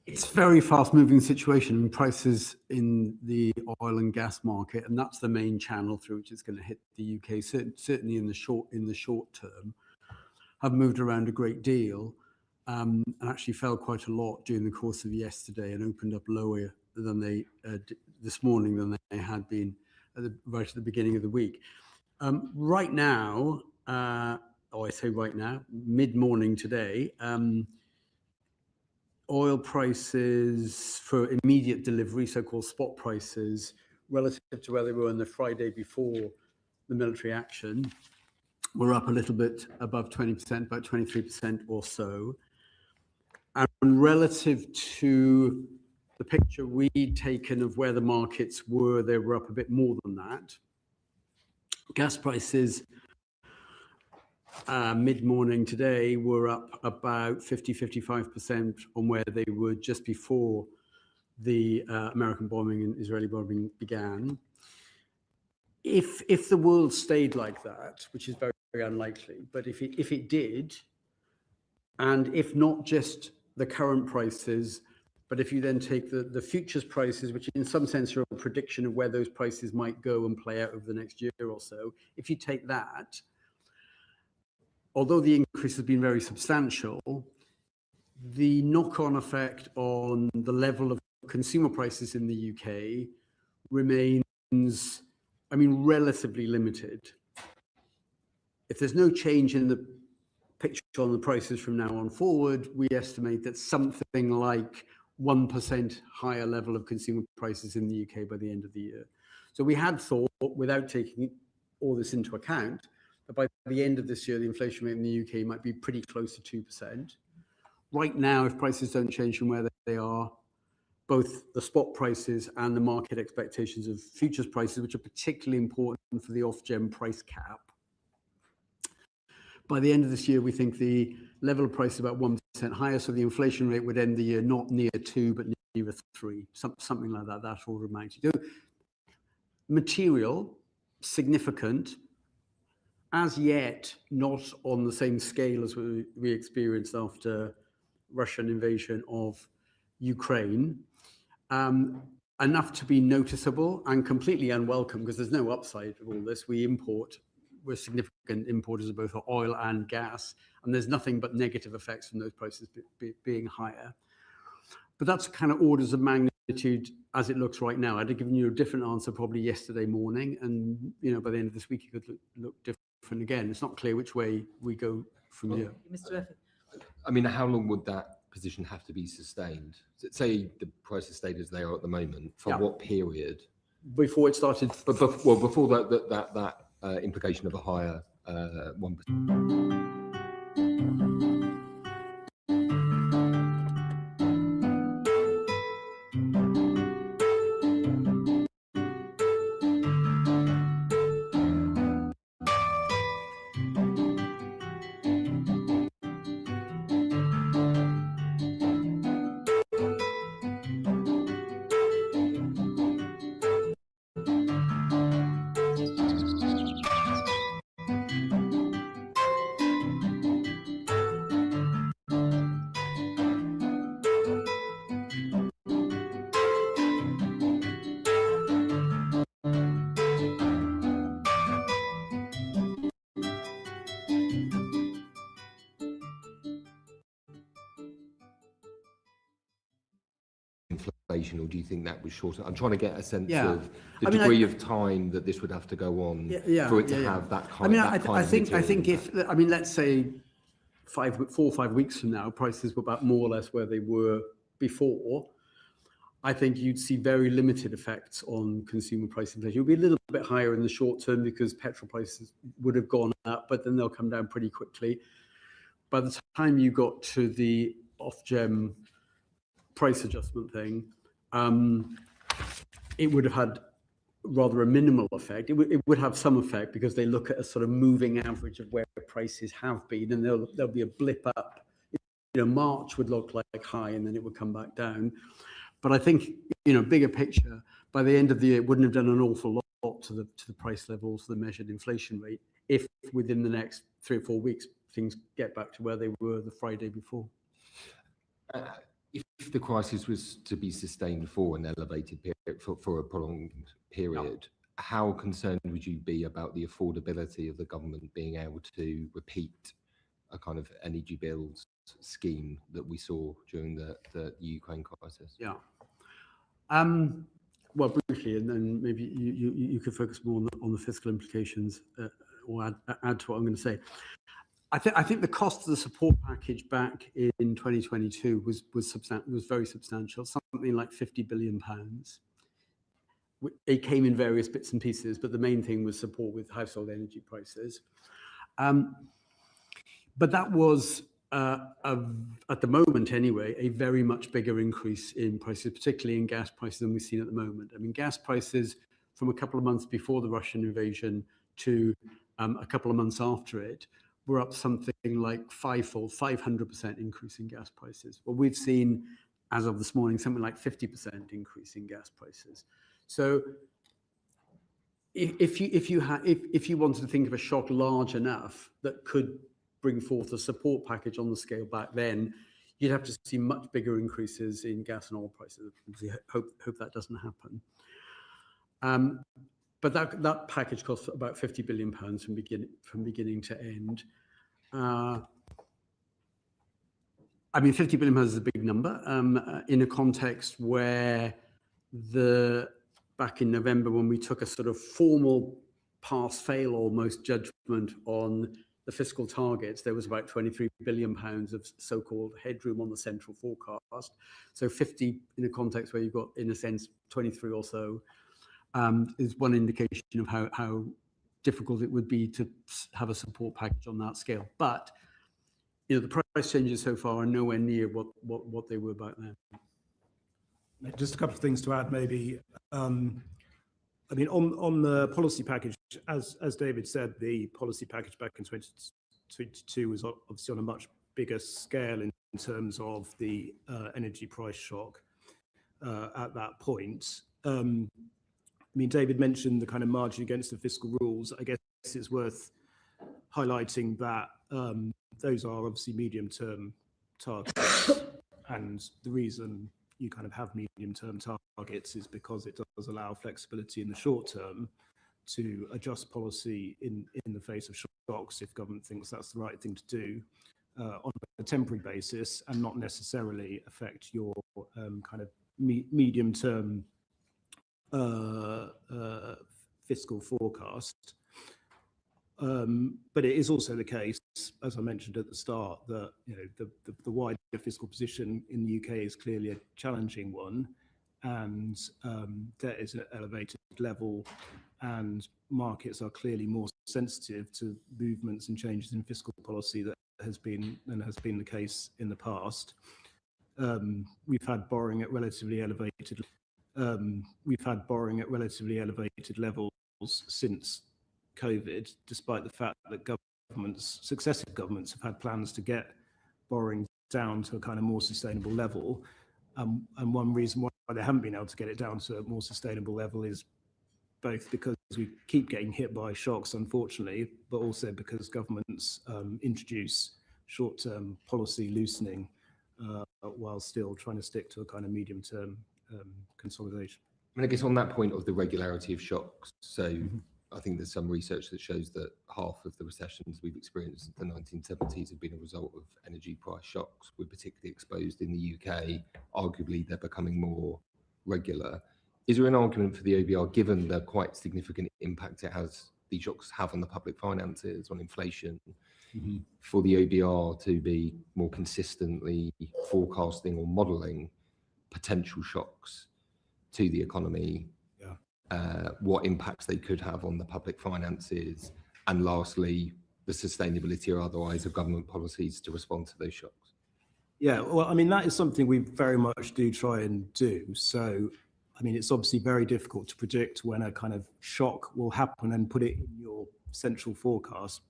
It's a very fast-moving situation and prices in the oil and gas market, and that's the main channel through which it's going to hit the UK. Certainly in the short term, have moved around a great deal, and actually fell quite a lot during the course of yesterday, and opened up lower than they this morning than they had been right at the beginning of the week. Right now, I say right now, mid-morning today. Oil prices for immediate delivery, so-called spot prices, relative to where they were on the Friday before the military action, were up a little bit above 20%, about 23% or so. And relative to the picture we'd taken of where the markets were, they were up a bit more than that. Gas prices mid-morning today were up about 55% on where they were just before the American bombing and Israeli bombing began. If the world stayed like that, which is very, very unlikely, but if it did, and if not just the current prices, but if you then take the futures prices, which in some sense are a prediction of where those prices might go and play out over the next year or so, if you take that, although the increase has been very substantial, the knock-on effect on the level of consumer prices in the UK remains, I mean, relatively limited. If there's no change in the picture on the prices from now on forward, we estimate that something like 1% higher level of consumer prices in the UK by the end of the year. So we had thought, without taking all this into account, that by the end of this year, the inflation rate in the UK might be pretty close to 2%. Right now, if prices don't change from where they are, both the spot prices and the market expectations of futures prices, which are particularly important for the off-gem price cap, by the end of this year, we think the level of price is about 1% higher, so the inflation rate would end the year not near 2, but near 3, something like that, that order of magnitude. Material, significant, as yet not on the same scale as we experienced after Russian invasion of Ukraine. Enough to be noticeable and completely unwelcome, because there's no upside of all this. We're significant importers of both oil and gas, and there's nothing but negative effects from those prices being higher. But that's kind of orders of magnitude as it looks right now. I'd have given you a different answer probably yesterday morning, and by the end of this week it could look different again. It's not clear which way we go from here. Mr. Effort. I mean, how long would that position have to be sustained? Say the prices stayed as they are at the moment, for what period? Before it started? Well, before that implication of a higher 1%. Inflation, or do you think that was shorter? I'm trying to get a sense of the degree of time that this would have to go on for it to have that kind of. I think if let's say 4 or 5 weeks from now, prices were about more or less where they were before, I think you'd see very limited effects on consumer price inflation. It would be a little bit higher in the short term because petrol prices would have gone up, but then they'll come down pretty quickly. By the time you got to the off-gem price adjustment thing, it would have had rather a minimal effect. It would have some effect because they look at a sort of moving average of where prices have been, and there'll be a blip up. March would look like high, and then it would come back down. But I think, bigger picture, by the end of the year, it wouldn't have done an awful lot to the price levels, the measured inflation rate, if within the next 3 or 4 weeks things get back to where they were the Friday before. If the crisis was to be sustained for an elevated period, for a prolonged period, how concerned would you be about the affordability of the government being able to repeat a kind of energy bills scheme that we saw during the Ukraine crisis? Yeah. Well, briefly, and then maybe you could focus more on the fiscal implications, or add to what I'm going to say. I think the cost of the support package back in 2022 was very substantial, something like £50 billion. It came in various bits and pieces, but the main thing was support with household energy prices. But that was, at the moment anyway, a very much bigger increase in prices, particularly in gas prices, than we've seen at the moment. I mean, gas prices from a couple of months before the Russian invasion to a couple of months after it were up something like 500% increase in gas prices. Well, we've seen, as of this morning, something like 50% increase in gas prices. So if you wanted to think of a shock large enough that could bring forth a support package on the scale back then, you'd have to see much bigger increases in gas and oil prices. Hope that doesn't happen. But that package costs about £50 billion from beginning to end. I mean, £50 billion is a big number in a context where back in November, when we took a sort of formal pass-fail almost judgment on the fiscal targets, there was about £23 billion of so-called headroom on the central forecast. So 50 in a context where you've got, in a sense, 23 or so, is one indication of how difficult it would be to have a support package on that scale. But the price changes so far are nowhere near what they were back then. Just a couple of things to add, maybe. I mean, on the policy package, as David said, the policy package back in 2022 was obviously on a much bigger scale in terms of the energy price shock at that point. I mean, David mentioned the kind of margin against the fiscal rules. I guess it's worth highlighting that those are obviously medium-term targets, and the reason you kind of have medium-term targets is because it does allow flexibility in the short term to adjust policy in the face of shocks if government thinks that's the right thing to do on a temporary basis, and not necessarily affect your kind of medium-term fiscal forecast. But it is also the case, as I mentioned at the start, that the wider fiscal position in the UK is clearly a challenging one, and debt is at an elevated level, and markets are clearly more sensitive to movements and changes in fiscal policy that has been the case in the past. We've had borrowing at relatively elevated. Levels since COVID, despite the fact that successive governments have had plans to get borrowing down to a kind of more sustainable level. And one reason why they haven't been able to get it down to a more sustainable level is both because we keep getting hit by shocks, unfortunately, but also because governments introduce short-term policy loosening while still trying to stick to a kind of medium-term consolidation. I guess on that point of the regularity of shocks, so I think there's some research that shows that half of the recessions we've experienced in the 1970s have been a result of energy price shocks. We're particularly exposed in the UK. Arguably, they're becoming more regular. Is there an argument for the OBR, given the quite significant impact these shocks have on the public finances, on inflation, for the OBR to be more consistently forecasting or modelling potential shocks to the economy, what impacts they could have on the public finances, and lastly, the sustainability or otherwise of government policies to respond to those shocks? Yeah, well, I mean, that is something we very much do try and do. So, I mean, it's obviously very difficult to predict when a kind of shock will happen and put it in your central forecast,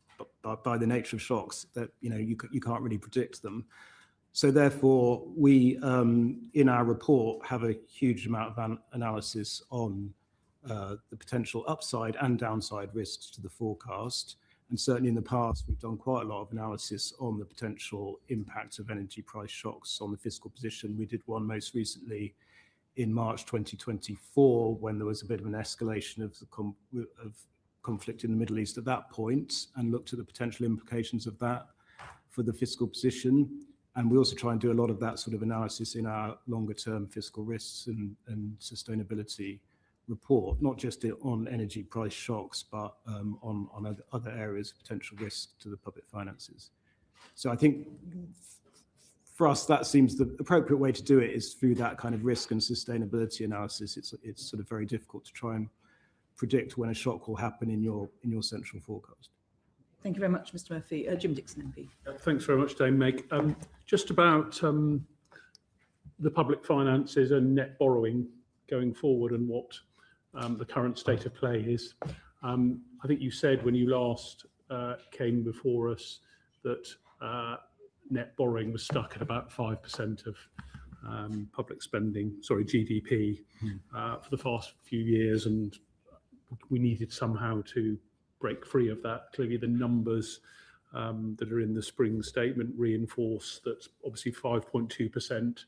but by the nature of shocks, that you can't really predict them. So therefore, we, in our report, have a huge amount of analysis on the potential upside and downside risks to the forecast. And certainly in the past, we've done quite a lot of analysis on the potential impact of energy price shocks on the fiscal position. We did one most recently in March 2024, when there was a bit of an escalation of the conflict in the Middle East at that point, and looked at the potential implications of that for the fiscal position. And we also try and do a lot of that sort of analysis in our longer term fiscal risks and sustainability report, not just on energy price shocks, but on other areas of potential risk to the public finances. So I think for us, that seems the appropriate way to do it is through that kind of risk and sustainability analysis. It's sort of very difficult to try and predict when a shock will happen in your central forecast. Thank you very much, Mr. Murphy. Jim Dixon, MP. Thanks very much, Dame Meg. Just about the public finances and net borrowing going forward and what the current state of play is. I think you said when you last came before us that net borrowing was stuck at about 5% of public spending, sorry, GDP, for the past few years, and we needed somehow to break free of that. Clearly the numbers that are in the spring statement reinforce that obviously 5.2%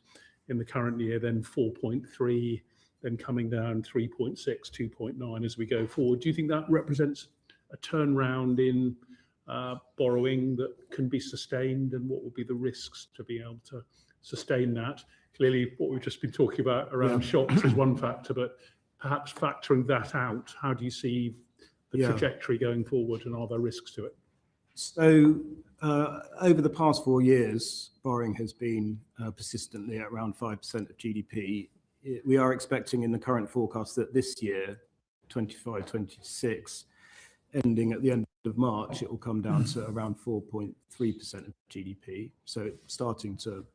in the current year, then 4.3%, then coming down 3.6%, 2.9% as we go forward. Do you think that represents a turnaround in borrowing that can be sustained, and what will be the risks to be able to sustain that? Clearly what we've just been talking about around shocks is one factor, but perhaps factoring that out, how do you see the trajectory going forward, and are there risks to it? So over the past 4 years, borrowing has been persistently at around 5% of GDP. We are expecting in the current forecast that this year, 25-26, ending at the end of March, it will come down to around 4.3% of GDP. So it's starting to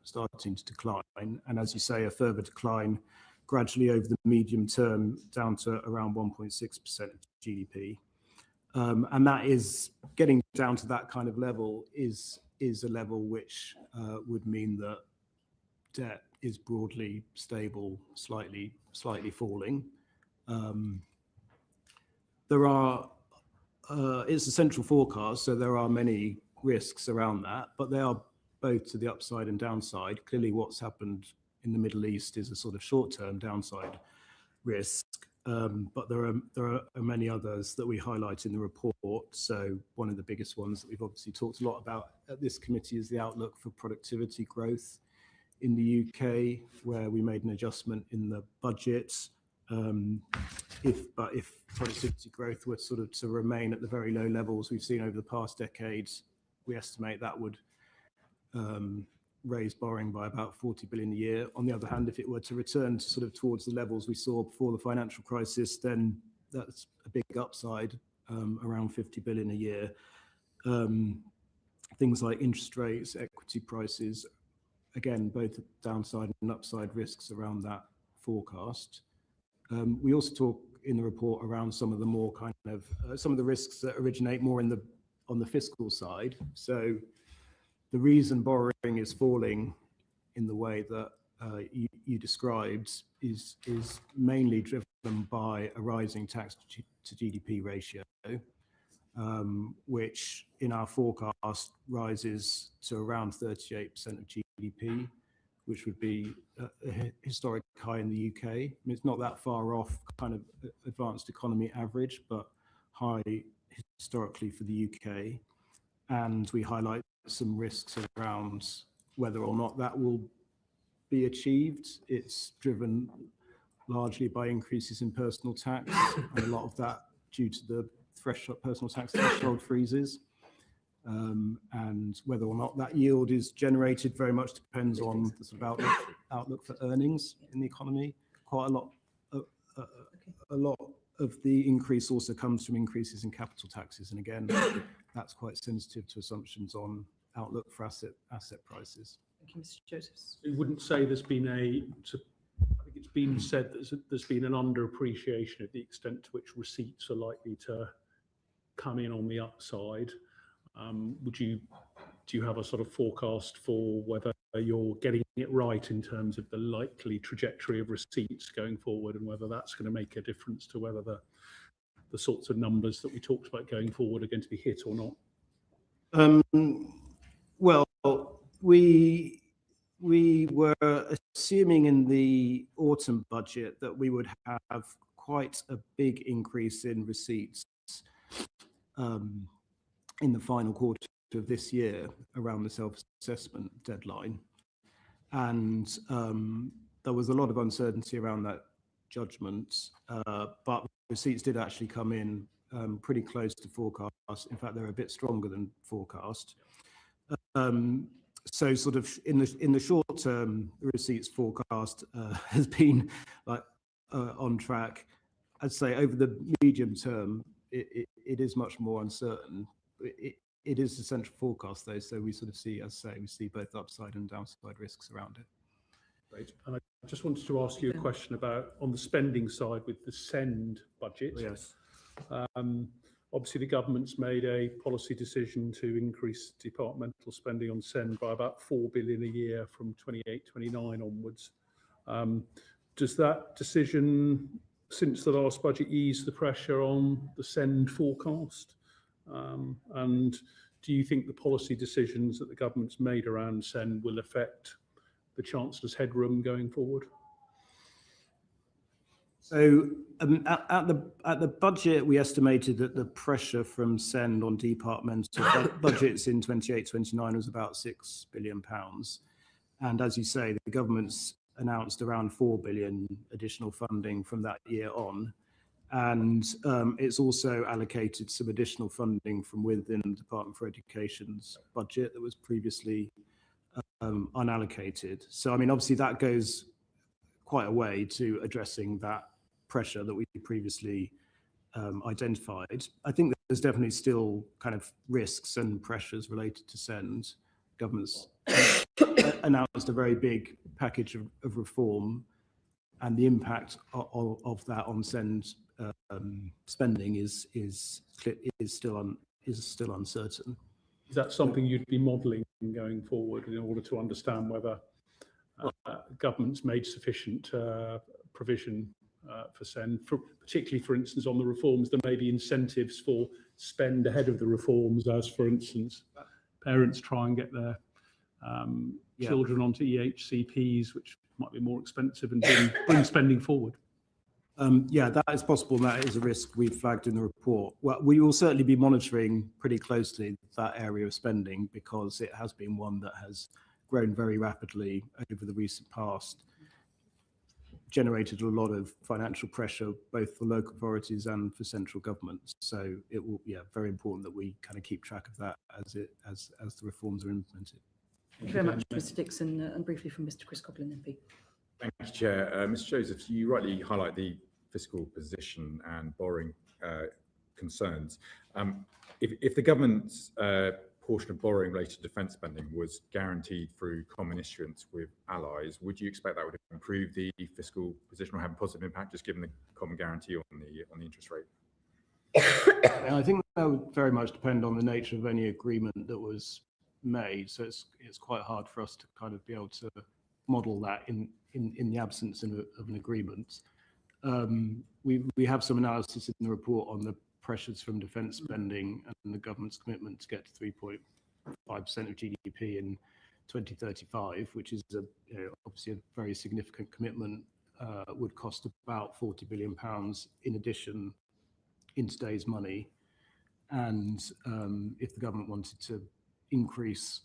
decline, and as you say, a further decline gradually over the medium term down to around 1.6% of GDP. And that is getting down to that kind of level is a level which would mean that debt is broadly stable, slightly falling. It's a central forecast, so there are many risks around that, but they are both to the upside and downside. Clearly what's happened in the Middle East is a sort of short-term downside risk, but there are many others that we highlight in the report. So one of the biggest ones that we've obviously talked a lot about at this committee is the outlook for productivity growth in the UK, where we made an adjustment in the budget. If productivity growth were sort of to remain at the very low levels we've seen over the past decades, we estimate that would raise borrowing by about 40 billion a year. On the other hand, if it were to return to sort of towards the levels we saw before the financial crisis, then that's a big upside, around 50 billion a year. Things like interest rates, equity prices, again, both downside and upside risks around that forecast. We also talk in the report around some of the more kind of some of the risks that originate more on the fiscal side. So the reason borrowing is falling in the way that you described is mainly driven by a rising tax to GDP ratio, which in our forecast rises to around 38% of GDP, which would be a historic high in the UK. I mean, it's not that far off kind of advanced economy average, but high historically for the UK. And we highlight some risks around whether or not that will be achieved. It's driven largely by increases in personal tax, and a lot of that due to the personal tax threshold freezes. And whether or not that yield is generated very much depends on the sort of outlook for earnings in the economy. Quite a lot of the increase also comes from increases in capital taxes, and again, that's quite sensitive to assumptions on outlook for asset prices. Thank you, Mr. Josephs. You wouldn't say there's been I think it's been said that there's been an underappreciation of the extent to which receipts are likely to come in on the upside. Do you have a sort of forecast for whether you're getting it right in terms of the likely trajectory of receipts going forward, and whether that's going to make a difference to whether the the sorts of numbers that we talked about going forward are going to be hit or not? Well, we were assuming in the autumn budget that we would have quite a big increase in receipts in the final quarter of this year around the self-assessment deadline. And there was a lot of uncertainty around that judgment, but receipts did actually come in pretty close to forecast. In fact, they're a bit stronger than forecast. So sort of in the short term, the receipts forecast has been like on track. I'd say over the medium term, it is much more uncertain. It is the central forecast though, so we sort of see, as I say, we see both upside and downside risks around it. Great. And I just wanted to ask you a question about on the spending side with the SEND budget. Yes. Obviously, the government's made a policy decision to increase departmental spending on SEND by about 4 billion a year from 28-29 onwards. Does that decision, since the last budget, ease the pressure on the SEND forecast? And do you think the policy decisions that the government's made around SEND will affect the Chancellor's headroom going forward? So at the budget, we estimated that the pressure from SEND on departmental budgets in 28-29 was about £6 billion. And as you say, the government's announced around 4 billion additional funding from that year on. And it's also allocated some additional funding from within the Department for Education's budget that was previously unallocated. So, I mean, obviously that goes quite a way to addressing that pressure that we previously identified. I think that there's definitely still kind of risks and pressures related to SEND. Government's announced a very big package of reform, and the impact of that on SEND spending is still uncertain. Is that something you'd be modelling going forward in order to understand whether government's made sufficient provision for SEND, particularly, for instance, on the reforms? There may be incentives for spend ahead of the reforms, as, for instance, parents try and get their children onto EHCPs, which might be more expensive, and bring spending forward. Yeah, that is possible, and that is a risk we've flagged in the report. Well, we will certainly be monitoring pretty closely that area of spending, because it has been one that has grown very rapidly over the recent past, generated a lot of financial pressure, both for local authorities and for central governments. So it will be very important that we kind of keep track of that as the reforms are implemented. Thank you very much, Mr. Dixon, and briefly from Mr. Chris Coughlin, MP. Thank you, Chair. Mr. Joseph, you rightly highlight the fiscal position and borrowing concerns. If the government's portion of borrowing related to defence spending was guaranteed through common issuance with allies, would you expect that would improve the fiscal position or have a positive impact, just given the common guarantee on the interest rate? And I think that would very much depend on the nature of any agreement that was made. So it's quite hard for us to kind of be able to model that in the absence of an agreement. We have some analysis in the report on the pressures from defence spending and the government's commitment to get to 3.5% of GDP in 2035, which is obviously a very significant commitment. Would cost about £40 billion in addition in today's money. And if the government wanted to increase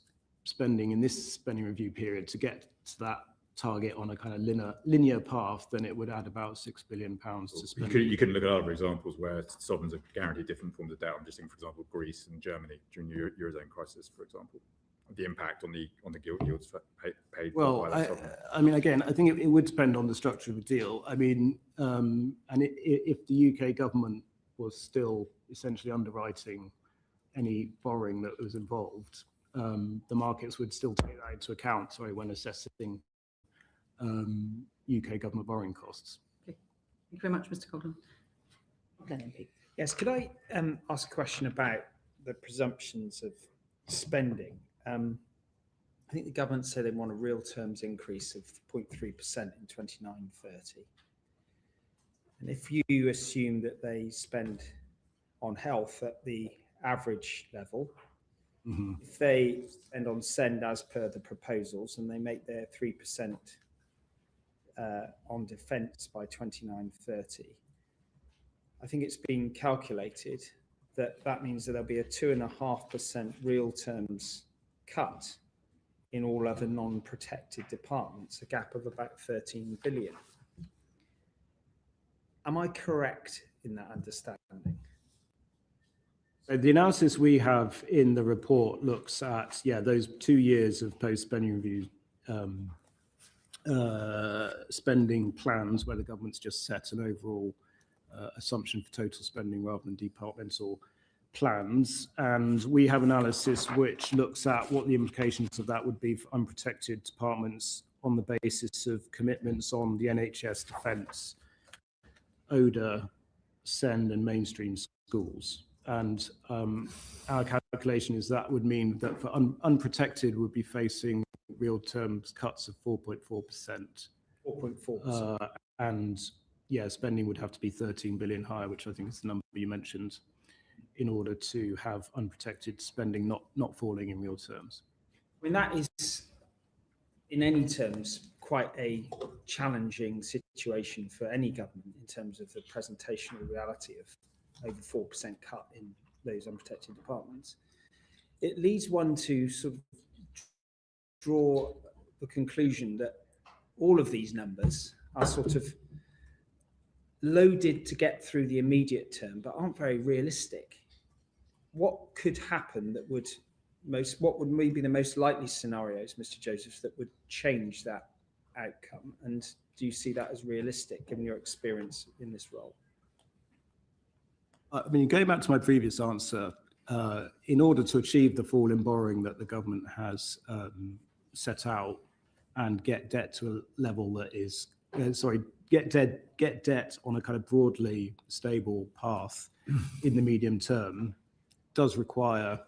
spending in this spending review period to get to that target on a kind of linear path, then it would add about £6 billion to spend. You couldn't look at other examples where sovereigns are guaranteed different forms of debt. I'm just thinking, for example, Greece and Germany during the Eurozone crisis, for example, the impact on the gilt yields paid. Well, I mean, again, I think it would depend on the structure of the deal. I mean, if the UK government was still essentially underwriting any borrowing that was involved, the markets would still take that into account, when assessing UK government borrowing costs. Okay. Thank you very much, Mr. Coughlin. MP. Yes, could I ask a question about the presumptions of spending? I think the government said they want a real terms increase of 0.3% in 29-30. And if you assume that they spend on health at the average level, if they spend on send as per the proposals and they make their 3% on defence by 29-30, I think it's been calculated that that means that there'll be a 2.5% real terms cut in all other non-protected departments, a gap of about 13 billion. Am I correct in that understanding? So the analysis we have in the report looks at, those 2 years of post-spending review spending plans where the government's just set an overall assumption for total spending rather than departmental plans. And we have analysis which looks at what the implications of that would be for unprotected departments on the basis of commitments on the NHS, defence, ODA, SEND and mainstream schools. And our calculation is that would mean that for unprotected would be facing real terms cuts of 4.4%. 4.4%. And spending would have to be 13 billion higher, which I think is the number you mentioned, in order to have unprotected spending not falling in real terms. I mean, that is, in any terms, quite a challenging situation for any government in terms of the presentational reality of over 4% cut in those unprotected departments. It leads one to sort of draw the conclusion that all of these numbers are sort of loaded to get through the immediate term, but aren't very realistic. What could happen that would what would maybe the most likely scenarios, Mr. Joseph, that would change that outcome? And do you see that as realistic, given your experience in this role? I mean, going back to my previous answer, in order to achieve the fall in borrowing that the government has set out and get debt to a level that is, get debt on a kind of broadly stable path in the medium term, does require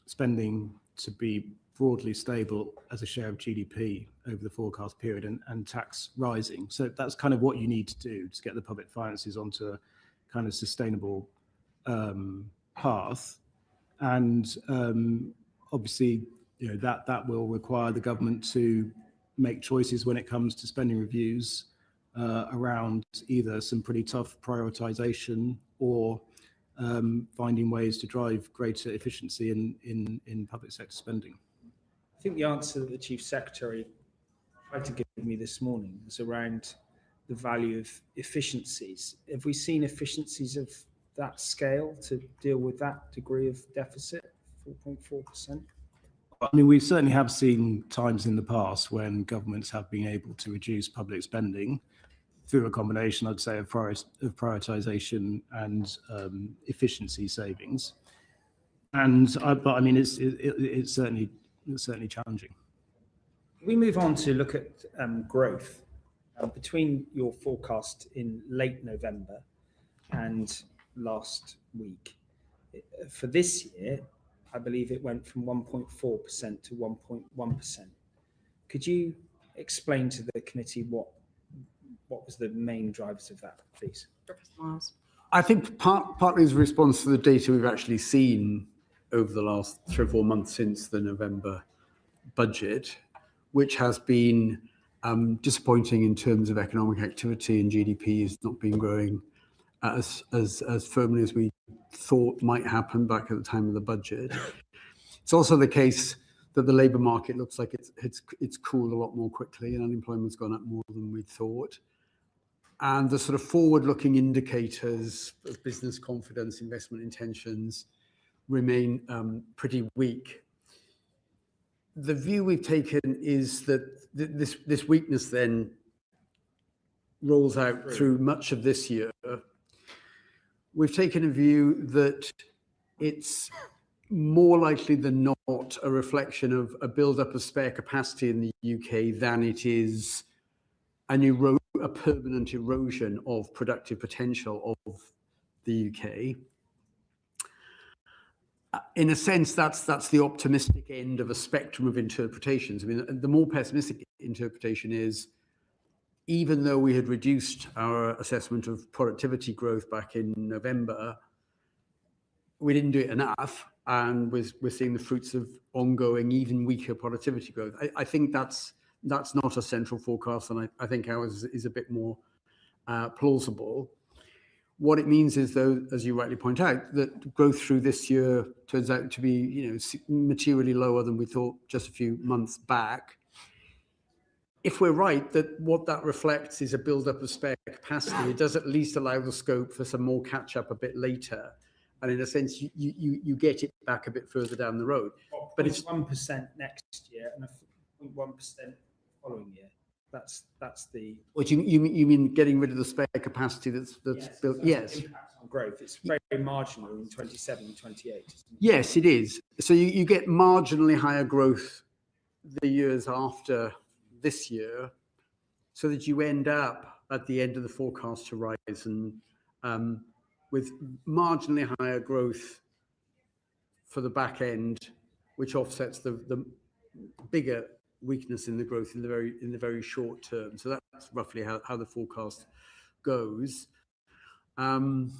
spending to be broadly stable as a share of GDP over the forecast period and tax rising. So that's kind of what you need to do to get the public finances onto a kind of sustainable path. And obviously, that will require the government to make choices when it comes to spending reviews around either some pretty tough prioritization or finding ways to drive greater efficiency in public sector spending. I think the answer that the Chief Secretary tried to give me this morning was around the value of efficiencies. Have we seen efficiencies of that scale to deal with that degree of deficit, 4.4%? I mean, we certainly have seen times in the past when governments have been able to reduce public spending through a combination, I'd say, of prioritization and efficiency savings. But I mean, it's certainly challenging. We move on to look at growth. Between your forecast in late November and last week, for this year, I believe it went from 1.4% to 1.1%. Could you explain to the committee what was the main drivers of that, please? Professor Miles. I think partly as a response to the data we've actually seen over the last 3 or 4 months since the November budget, which has been disappointing in terms of economic activity, and GDP has not been growing as firmly as we thought might happen back at the time of the budget. It's also the case that the labour market looks like it's cooled a lot more quickly, and unemployment's gone up more than we thought. And the sort of forward-looking indicators of business confidence, investment intentions remain pretty weak. The view we've taken is that this weakness then rolls out through much of this year. We've taken a view that it's more likely than not a reflection of a build-up of spare capacity in the UK than it is a permanent erosion of productive potential of the UK. In a sense, that's the optimistic end of a spectrum of interpretations. I mean, the more pessimistic interpretation is even though we had reduced our assessment of productivity growth back in November, we didn't do it enough, and we're seeing the fruits of ongoing, even weaker productivity growth. I think that's not a central forecast, and I think ours is a bit more plausible. What it means is, though, as you rightly point out, that growth through this year turns out to be, materially lower than we thought just a few months back. If we're right that what that reflects is a build-up of spare capacity, it does at least allow the scope for some more catch-up a bit later. And in a sense, you get it back a bit further down the road. But it's 1% next year and a 0.1% following year. That's the. What you mean getting rid of the spare capacity that's built? Yes. Impact on growth. It's very marginal in 27 and 28. Yes, it is. So you get marginally higher growth the years after this year, so that you end up at the end of the forecast horizon with marginally higher growth for the back end, which offsets the bigger weakness in the growth in the very short term. So that's roughly how the forecast goes. That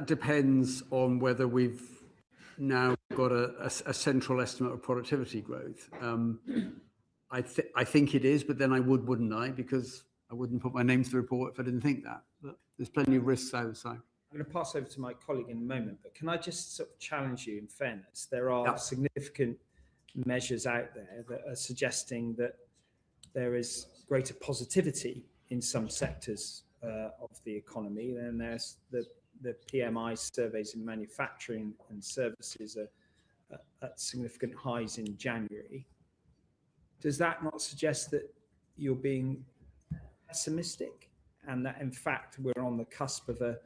depends on whether we've now got a central estimate of productivity growth. I think it is, but then wouldn't I? Because I wouldn't put my name to the report if I didn't think that. But there's plenty of risks outside. I'm going to pass over to my colleague in a moment, but can I just sort of challenge you in fairness? There are significant measures out there that are suggesting that there is greater positivity in some sectors of the economy. And there's the PMI surveys in manufacturing and services are at significant highs in January. Does that not suggest that you're being pessimistic and that in fact we're on the cusp of a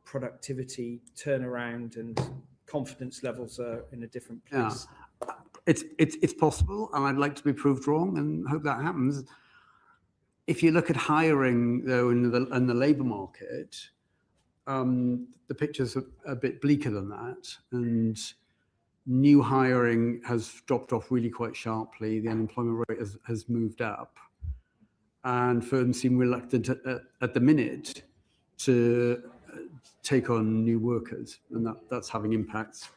productivity turnaround and confidence levels are in a different place? Yeah. It's possible, and I'd like to be proved wrong and hope that happens. If you look at hiring, though, in the labour market, the picture's a bit bleaker than that, and new hiring has dropped off really quite sharply. The unemployment rate has moved up, and firms seem reluctant at the minute to take on new workers, and that's having impacts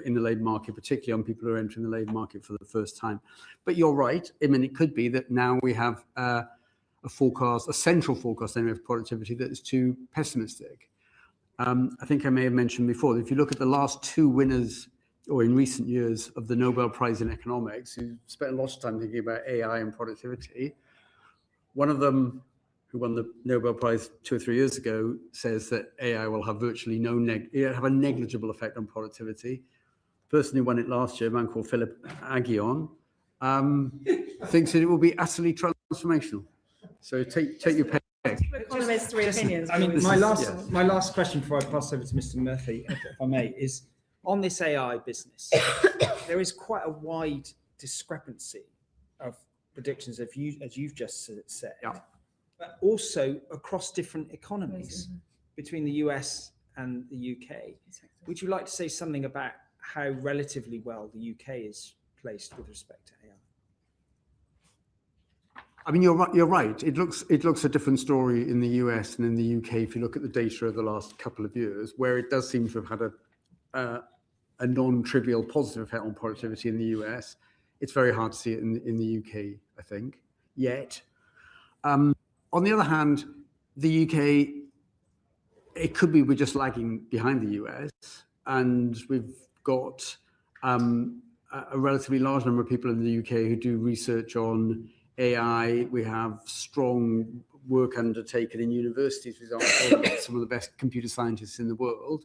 in the labour market, particularly on people who are entering the labour market for the first time. But you're right. I mean, it could be that now we have a central forecast anyway of productivity that is too pessimistic. I think I may have mentioned before that if you look at the last two winners, or in recent years, of the Nobel Prize in Economics, who spent a lot of time thinking about AI and productivity, one of them, who won the Nobel Prize 2 or 3 years ago, says that AI will have virtually have a negligible effect on productivity. The person who won it last year, a man called Philip Aghion, thinks that it will be utterly transformational. So take your pick. Economists' three opinions. I mean, my last question before I pass over to Mr. Murphy, if I may, is on this AI business. There is quite a wide discrepancy of predictions, as you've just said. Yeah. But also across different economies between the US and the UK. Would you like to say something about how relatively well the UK is placed with respect to AI? I mean, you're right. It looks a different story in the US and in the UK if you look at the data of the last couple of years, where it does seem to have had a non-trivial positive effect on productivity in the US. It's very hard to see it in the UK, I think, yet. On the other hand, the UK, it could be we're just lagging behind the US, and we've got a relatively large number of people in the UK who do research on AI. We have strong work undertaken in universities, for example, some of the best computer scientists in the world.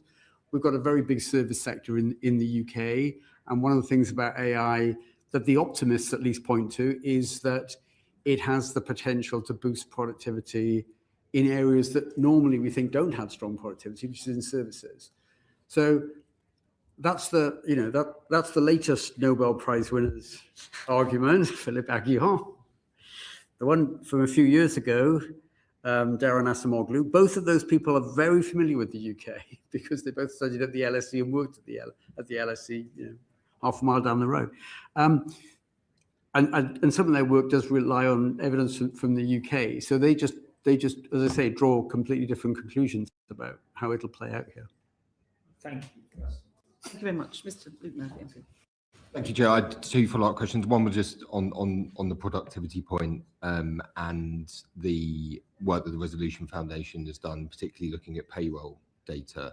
We've got a very big service sector in the UK, and one of the things about AI that the optimists at least point to is that it has the potential to boost productivity in areas that normally we think don't have strong productivity, which is in services. So that's the latest Nobel Prize winner's argument, Philip Aghion. The one from a few years ago, Darren Acemoglu. Both of those people are very familiar with the UK because they both studied at the LSE and worked at the LSE, half a mile down the road. and some of their work does rely on evidence from the UK. So they just, as I say, draw completely different conclusions about how it'll play out here. Thank you. Thank you very much. Mr. Luke Murphy. Thank you, Chair. I had two follow-up questions. One was just on the productivity point, and the work that the Resolution Foundation has done, particularly looking at payroll data.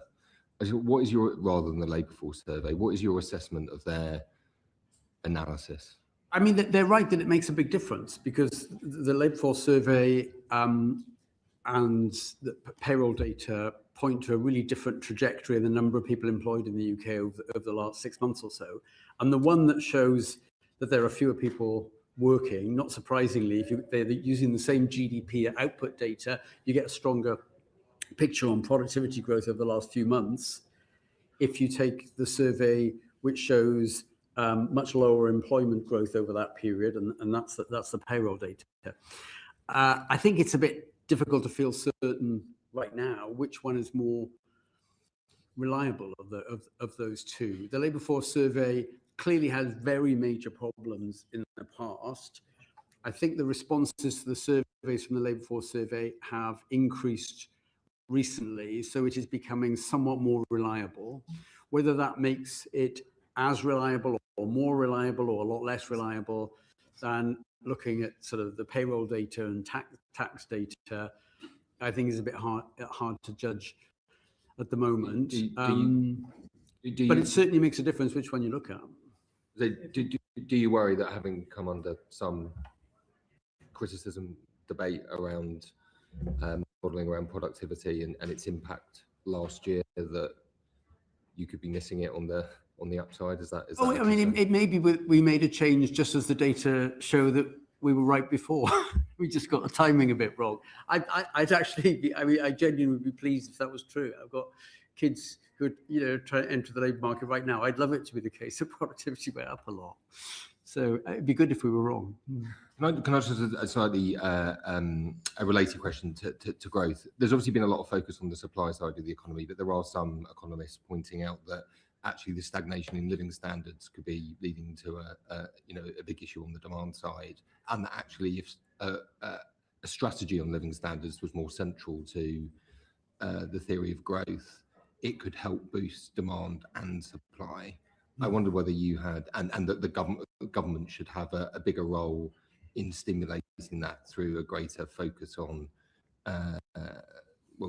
What is your, rather than the labour force survey, what is your assessment of their analysis? I mean, they're right that it makes a big difference, because the labour force survey and the payroll data point to a really different trajectory in the number of people employed in the UK over the last 6 months or so. And the one that shows that there are fewer people working, not surprisingly, if they're using the same GDP output data, you get a stronger picture on productivity growth over the last few months. If you take the survey which shows much lower employment growth over that period, and that's the payroll data. I think it's a bit difficult to feel certain right now which one is more reliable of those two. The labour force survey clearly has very major problems in the past. I think the responses to the surveys from the labour force survey have increased recently, so it is becoming somewhat more reliable. Whether that makes it as reliable or more reliable or a lot less reliable than looking at sort of the payroll data and tax data, I think is a bit hard to judge at the moment. But it certainly makes a difference which one you look at. Do you worry that, having come under some criticism, debate around modelling around productivity and its impact last year, that you could be missing it on the upside? Is that I mean, it may be we made a change just as the data show that we were right before. We just got the timing a bit wrong. I'd actually be, I mean, I genuinely would be pleased if that was true. I've got kids who are, you know, trying to enter the labour market right now. I'd love it to be the case that productivity went up a lot. So it'd be good if we were wrong. Can I just a slightly a related question to growth? There's obviously been a lot of focus on the supply side of the economy, but there are some economists pointing out that actually the stagnation in living standards could be leading to a big issue on the demand side, and that actually if a strategy on living standards was more central to the theory of growth, it could help boost demand and supply. I wonder whether you had, and that the government should have a bigger role in stimulating that through a greater focus on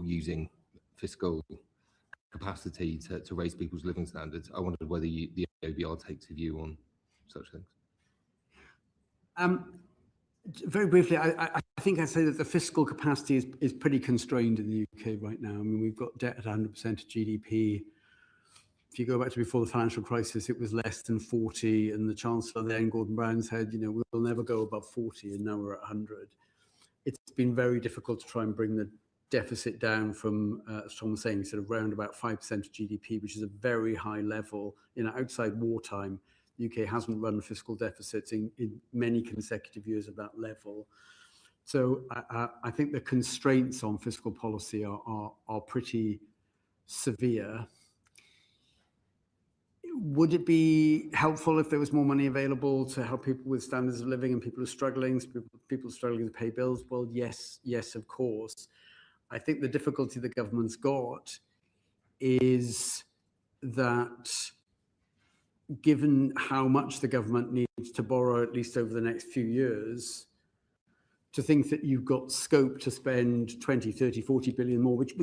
using fiscal capacity to raise people's living standards. I wondered whether the OBR takes a view on such things. Very briefly, I think I'd say that the fiscal capacity is pretty constrained in the UK right now. I mean, we've got debt at 100% of GDP. If you go back to before the financial crisis, it was less than 40, and the Chancellor then, Gordon Brown, said, you know, we'll never go above 40, and now we're at 100. It's been very difficult to try and bring the deficit down from, as Tom was saying, sort of around about 5% of GDP, which is a very high level. You know, outside wartime, the UK hasn't run fiscal deficits in many consecutive years at that level. So I think the constraints on fiscal policy are pretty severe. Would it be helpful if there was more money available to help people with standards of living and people who are struggling, people struggling to pay bills? Well, yes, of course. I think the difficulty the government's got is that given how much the government needs to borrow, at least over the next few years, to think that you've got scope to spend 20, 30, 40 billion more, which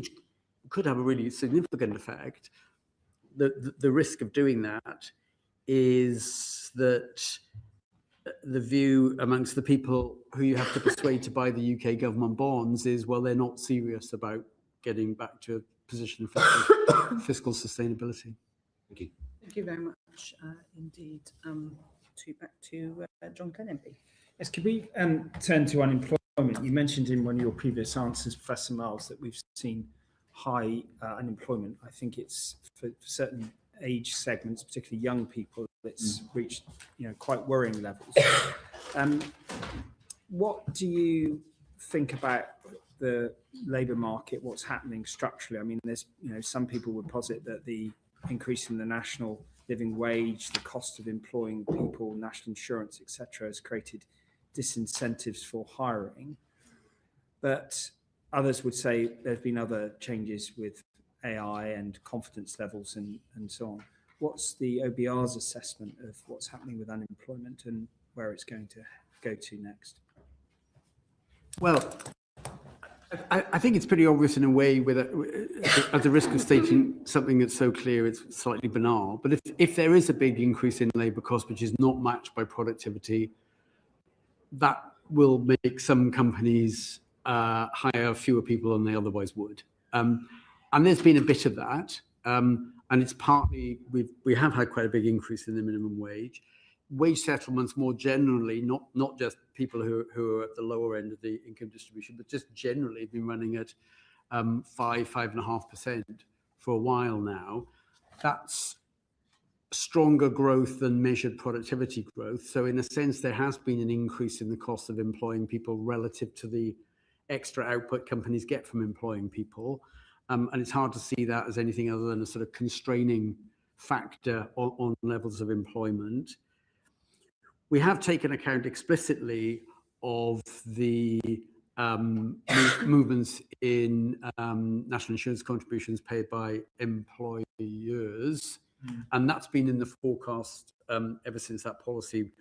could have a really significant effect. The risk of doing that is that the view amongst the people who you have to persuade to buy the UK government bonds is, well, they're not serious about getting back to a position of fiscal sustainability. Thank you. Thank you very much indeed. Back to John Glenn MP. Yes, could we turn to unemployment? You mentioned in one of your previous answers, Professor Miles, that we've seen high unemployment. I think it's for certain age segments, particularly young people, it's reached quite worrying levels. What do you think about the labour market? What's happening structurally? I mean, there's some people would posit that the increase in the national living wage, the cost of employing people, national insurance, etc., has created disincentives for hiring. But others would say there's been other changes with AI and confidence levels and so on. What's the OBR's assessment of what's happening with unemployment and where it's going to go to next? Well, I think it's pretty obvious in a way, with at the risk of stating something that's so clear it's slightly banal. But if there is a big increase in labour cost which is not matched by productivity, that will make some companies hire fewer people than they otherwise would. And there's been a bit of that. And it's partly, we have had quite a big increase in the minimum wage. Wage settlements more generally, not just people who are at the lower end of the income distribution, but just generally been running at 5.5% for a while now. That's stronger growth than measured productivity growth. So in a sense, there has been an increase in the cost of employing people relative to the extra output companies get from employing people. And it's hard to see that as anything other than a sort of constraining factor on levels of employment. We have taken account explicitly of the movements in national insurance contributions paid by employers, and that's been in the forecast ever since that policy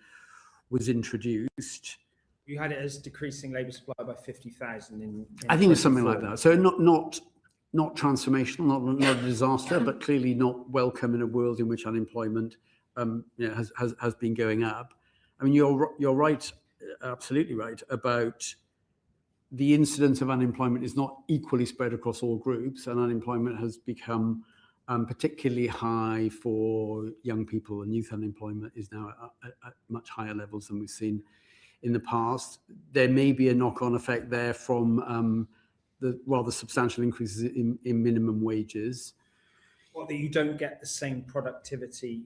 was introduced. You had it as decreasing labour supply by 50,000 in I think it was something like that. So not transformational, not a disaster, but clearly not welcome in a world in which unemployment has been going up. I mean, you're right, absolutely right, about the incidence of unemployment is not equally spread across all groups, and unemployment has become particularly high for young people, and youth unemployment is now at much higher levels than we've seen in the past. There may be a knock-on effect there from the rather substantial increases in minimum wages. Well, that you don't get the same productivity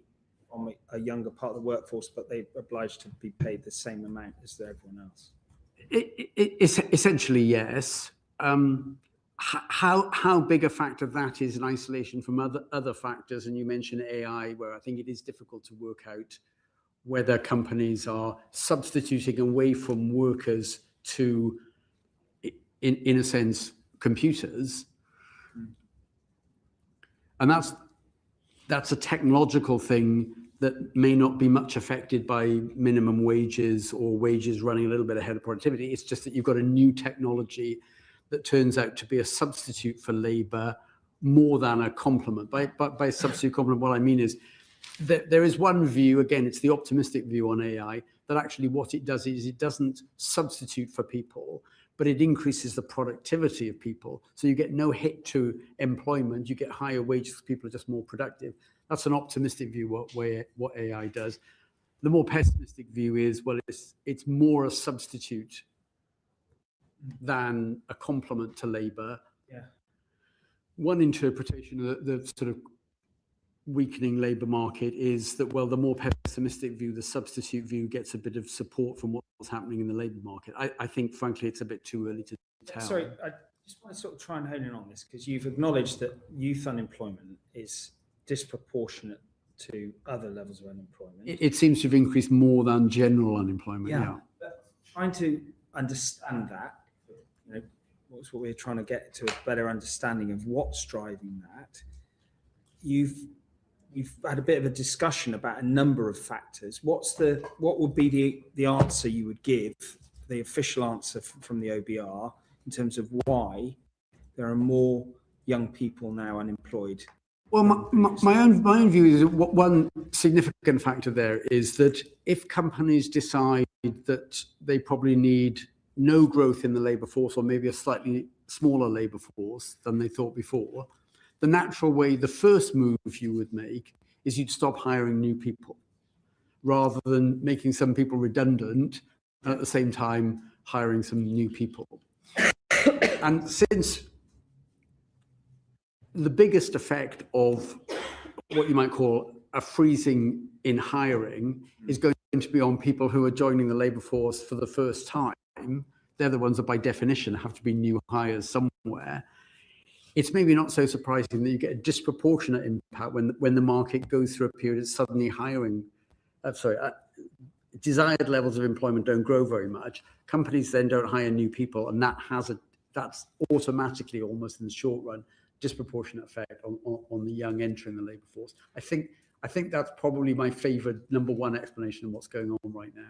on a younger part of the workforce, but they're obliged to be paid the same amount as everyone else. Essentially, yes. How big a factor that is in isolation from other factors, and you mentioned AI, where I think it is difficult to work out whether companies are substituting away from workers to, in a sense, computers. And that's a technological thing that may not be much affected by minimum wages or wages running a little bit ahead of productivity. It's just that you've got a new technology that turns out to be a substitute for labour more than a complement. By substitute complement, what I mean is that there is one view, again, it's the optimistic view on AI, that actually what it does is it doesn't substitute for people, but it increases the productivity of people. So you get no hit to employment, you get higher wages because people are just more productive. That's an optimistic view what AI does. The more pessimistic view is, well, it's more a substitute than a complement to labour. Yeah. One interpretation of the sort of weakening labour market is that, well, the more pessimistic view, the substitute view, gets a bit of support from what's happening in the labour market. I think, frankly, it's a bit too early to tell. Sorry, I just want to sort of try and hone in on this, because you've acknowledged that youth unemployment is disproportionate to other levels of unemployment. It seems to have increased more than general unemployment. Yeah. But trying to understand that, what's what we're trying to get to, a better understanding of what's driving that. You've had a bit of a discussion about a number of factors. What would be the answer you would give, the official answer from the OBR, in terms of why there are more young people now unemployed? Well, my own view is one significant factor there is that if companies decide that they probably need no growth in the labour force, or maybe a slightly smaller labour force than they thought before, the natural way, the first move you would make is you'd stop hiring new people, rather than making some people redundant and at the same time hiring some new people. And since the biggest effect of what you might call a freezing in hiring is going to be on people who are joining the labour force for the first time, they're the ones that by definition have to be new hires somewhere. it's maybe not so surprising that you get a disproportionate impact when the market goes through a period of suddenly hiring. Desired levels of employment don't grow very much. Companies then don't hire new people, and that's automatically, almost in the short run, disproportionate effect on the young entering the labour force. I think that's probably my favourite number one explanation of what's going on right now.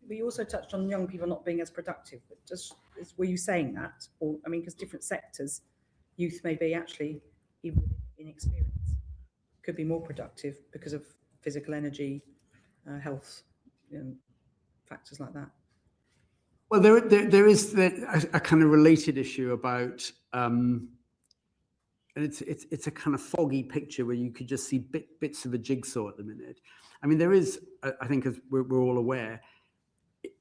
But you also touched on young people not being as productive. But were you saying that, or I mean, because different sectors, youth may be actually even inexperienced, could be more productive because of physical energy, health, factors like that. Well, there is a kind of related issue about, and it's a kind of foggy picture where you could just see bits of a jigsaw at the minute. I mean, there is, I think, as we're all aware,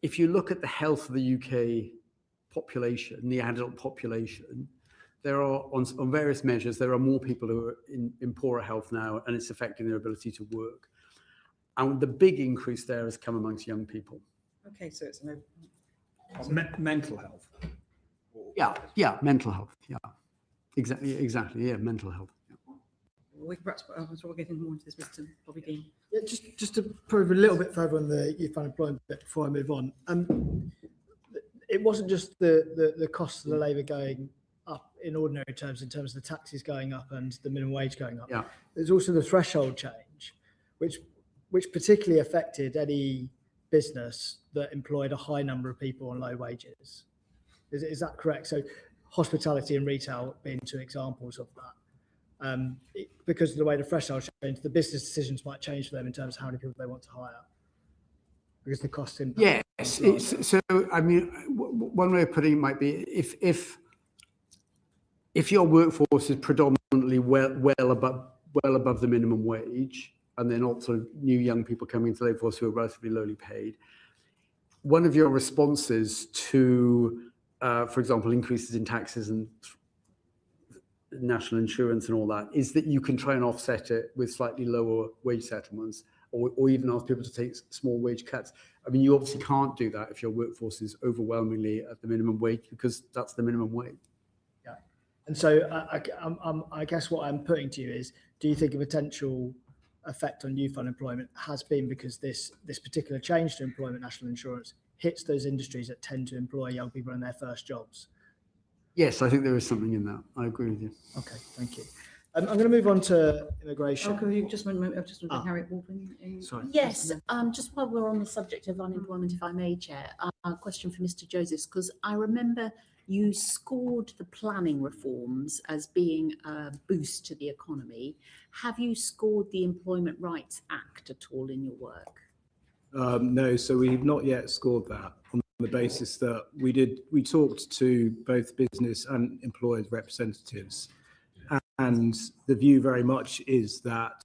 if you look at the health of the UK population, the adult population, there are, on various measures, there are more people who are in poorer health now, and it's affecting their ability to work. And the big increase there has come amongst young people. Okay, so it's mental health. Yeah, mental health. Yeah, exactly. Yeah, mental health. Yeah. We can perhaps we'll get more into this, Mr. Bobby Dean. Yeah, just to probe a little bit further on the youth unemployment bit before I move on. It wasn't just the cost of the labour going up in ordinary terms, in terms of the taxes going up and the minimum wage going up. Yeah. There's also the threshold change, which particularly affected any business that employed a high number of people on low wages. Is that correct? So hospitality and retail being two examples of that. Because of the way the threshold changed, the business decisions might change for them in terms of how many people they want to hire. Because the cost impact. Yes. So I mean, one way of putting it might be if your workforce is predominantly well above the minimum wage, and they're not sort of new young people coming into the labour force who are relatively lowly paid, one of your responses to, for example, increases in taxes and national insurance and all that, is that you can try and offset it with slightly lower wage settlements, or even ask people to take small wage cuts. I mean, you obviously can't do that if your workforce is overwhelmingly at the minimum wage, because that's the minimum wage. Yeah. And so I guess what I'm putting to you is, do you think a potential effect on youth unemployment has been because this particular change to employment national insurance hits those industries that tend to employ young people in their first jobs? Yes, I think there is something in that. I agree with you. Okay, thank you. I'm going to move on to immigration. Okay, you just Harriet Baldwin. Sorry. Yes, just while we're on the subject of unemployment, if I may, Chair, a question for Mr. Josephs, because I remember you scored the planning reforms as being a boost to the economy. Have you scored the Employment Rights Act at all in your work? No, so we've not yet scored that, on the basis that we talked to both business and employers' representatives, and the view very much is that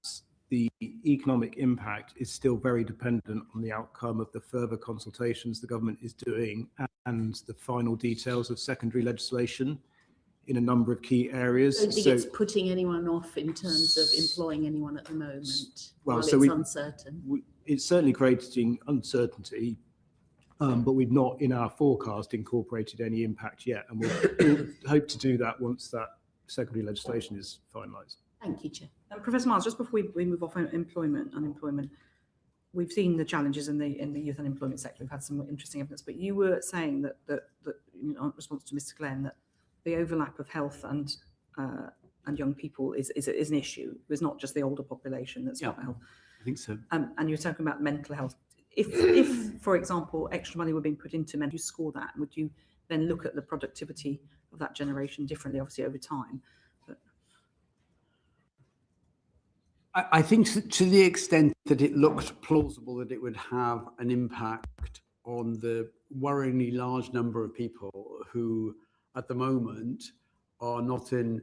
the economic impact is still very dependent on the outcome of the further consultations the government is doing and the final details of secondary legislation in a number of key areas. I don't think it's putting anyone off in terms of employing anyone at the moment, well, while so it's uncertain. It's certainly creating uncertainty, but we've not in our forecast incorporated any impact yet, and we'll hope to do that once that secondary legislation is finalised. Thank you, Chair. Professor Miles, just before we move off unemployment, we've seen the challenges in the youth unemployment sector. We've had some interesting evidence, but you were saying that in response to Mr. Glenn, that the overlap of health and young people is an issue. It's not just the older population that's got health. I think so. And you're talking about mental health. If, for example, extra money were being put into mental, you score that, would you then look at the productivity of that generation differently, obviously over time? I think to the extent that it looked plausible that it would have an impact on the worryingly large number of people who at the moment are not in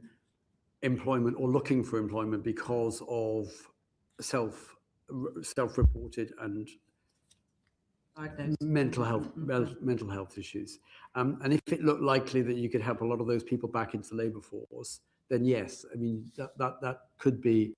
employment or looking for employment because of self-reported and mental health issues. And if it looked likely that you could help a lot of those people back into the labour force, then yes, I mean, that could be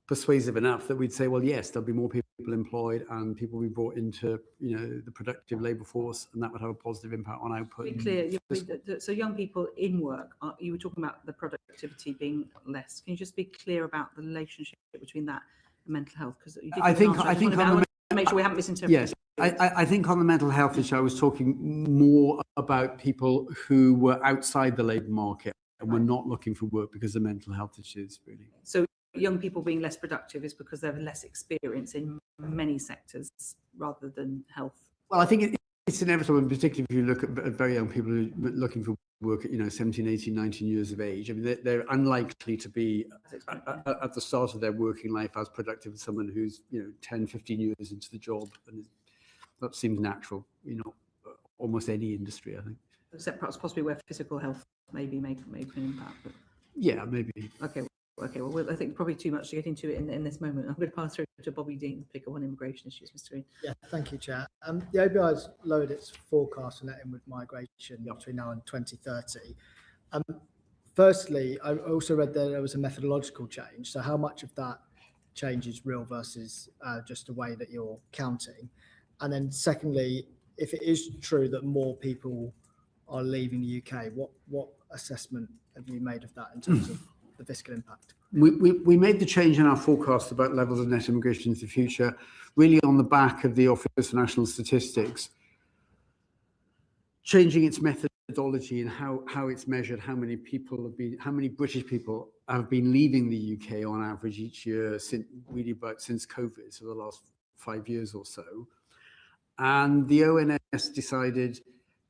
persuasive enough that we'd say, well, yes, there'll be more people employed and people be brought into, you know, the productive labour force, and that would have a positive impact on output. To be clear, so young people in work, you were talking about the productivity being less. Can you just be clear about the relationship between that and mental health? Because I think I want to make sure we haven't misinterpreted. Yes, I think on the mental health issue, I was talking more about people who were outside the labour market and were not looking for work because of mental health issues, really. So young people being less productive is because they have less experience in many sectors rather than health. Well, I think it's inevitable, and particularly if you look at very young people who are looking for work at, you know, 17, 18, 19 years of age. I mean, they're unlikely to be at the start of their working life as productive as someone who's, you know, 10, 15 years into the job. And that seems natural, you know, almost any industry, I think. Except perhaps possibly where physical health maybe make an impact. But... Yeah, maybe. Okay, well, I think probably too much to get into it in this moment. I'm going to pass through to Bobby Dean, pick up on immigration issues, Mr. Green. Yeah, thank you, Chair. The OBR has lowered its forecast for net inward migration between now and 2030. Firstly, I also read that there was a methodological change. So how much of that change is real versus just the way that you're counting? And then secondly, if it is true that more people are leaving the UK, what assessment have you made of that in terms of the fiscal impact? We made the change in our forecast about levels of net immigration into the future, really on the back of the Office for National Statistics, changing its methodology and how it's measured, how many British people have been leaving the UK on average each year since COVID, so the last 5 years or so. And the ONS decided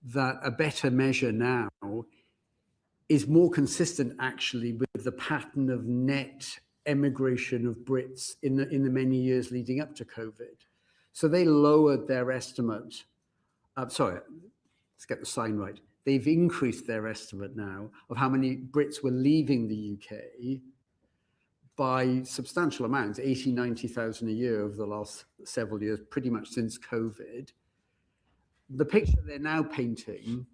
that a better measure now is more consistent actually with the pattern of net emigration of Brits in the many years leading up to COVID. So they lowered their estimate. Sorry, let's get the sign right. They've increased their estimate now of how many Brits were leaving the UK by substantial amounts, 80, 90,000 a year over the last several years, pretty much since COVID. The picture they're now painting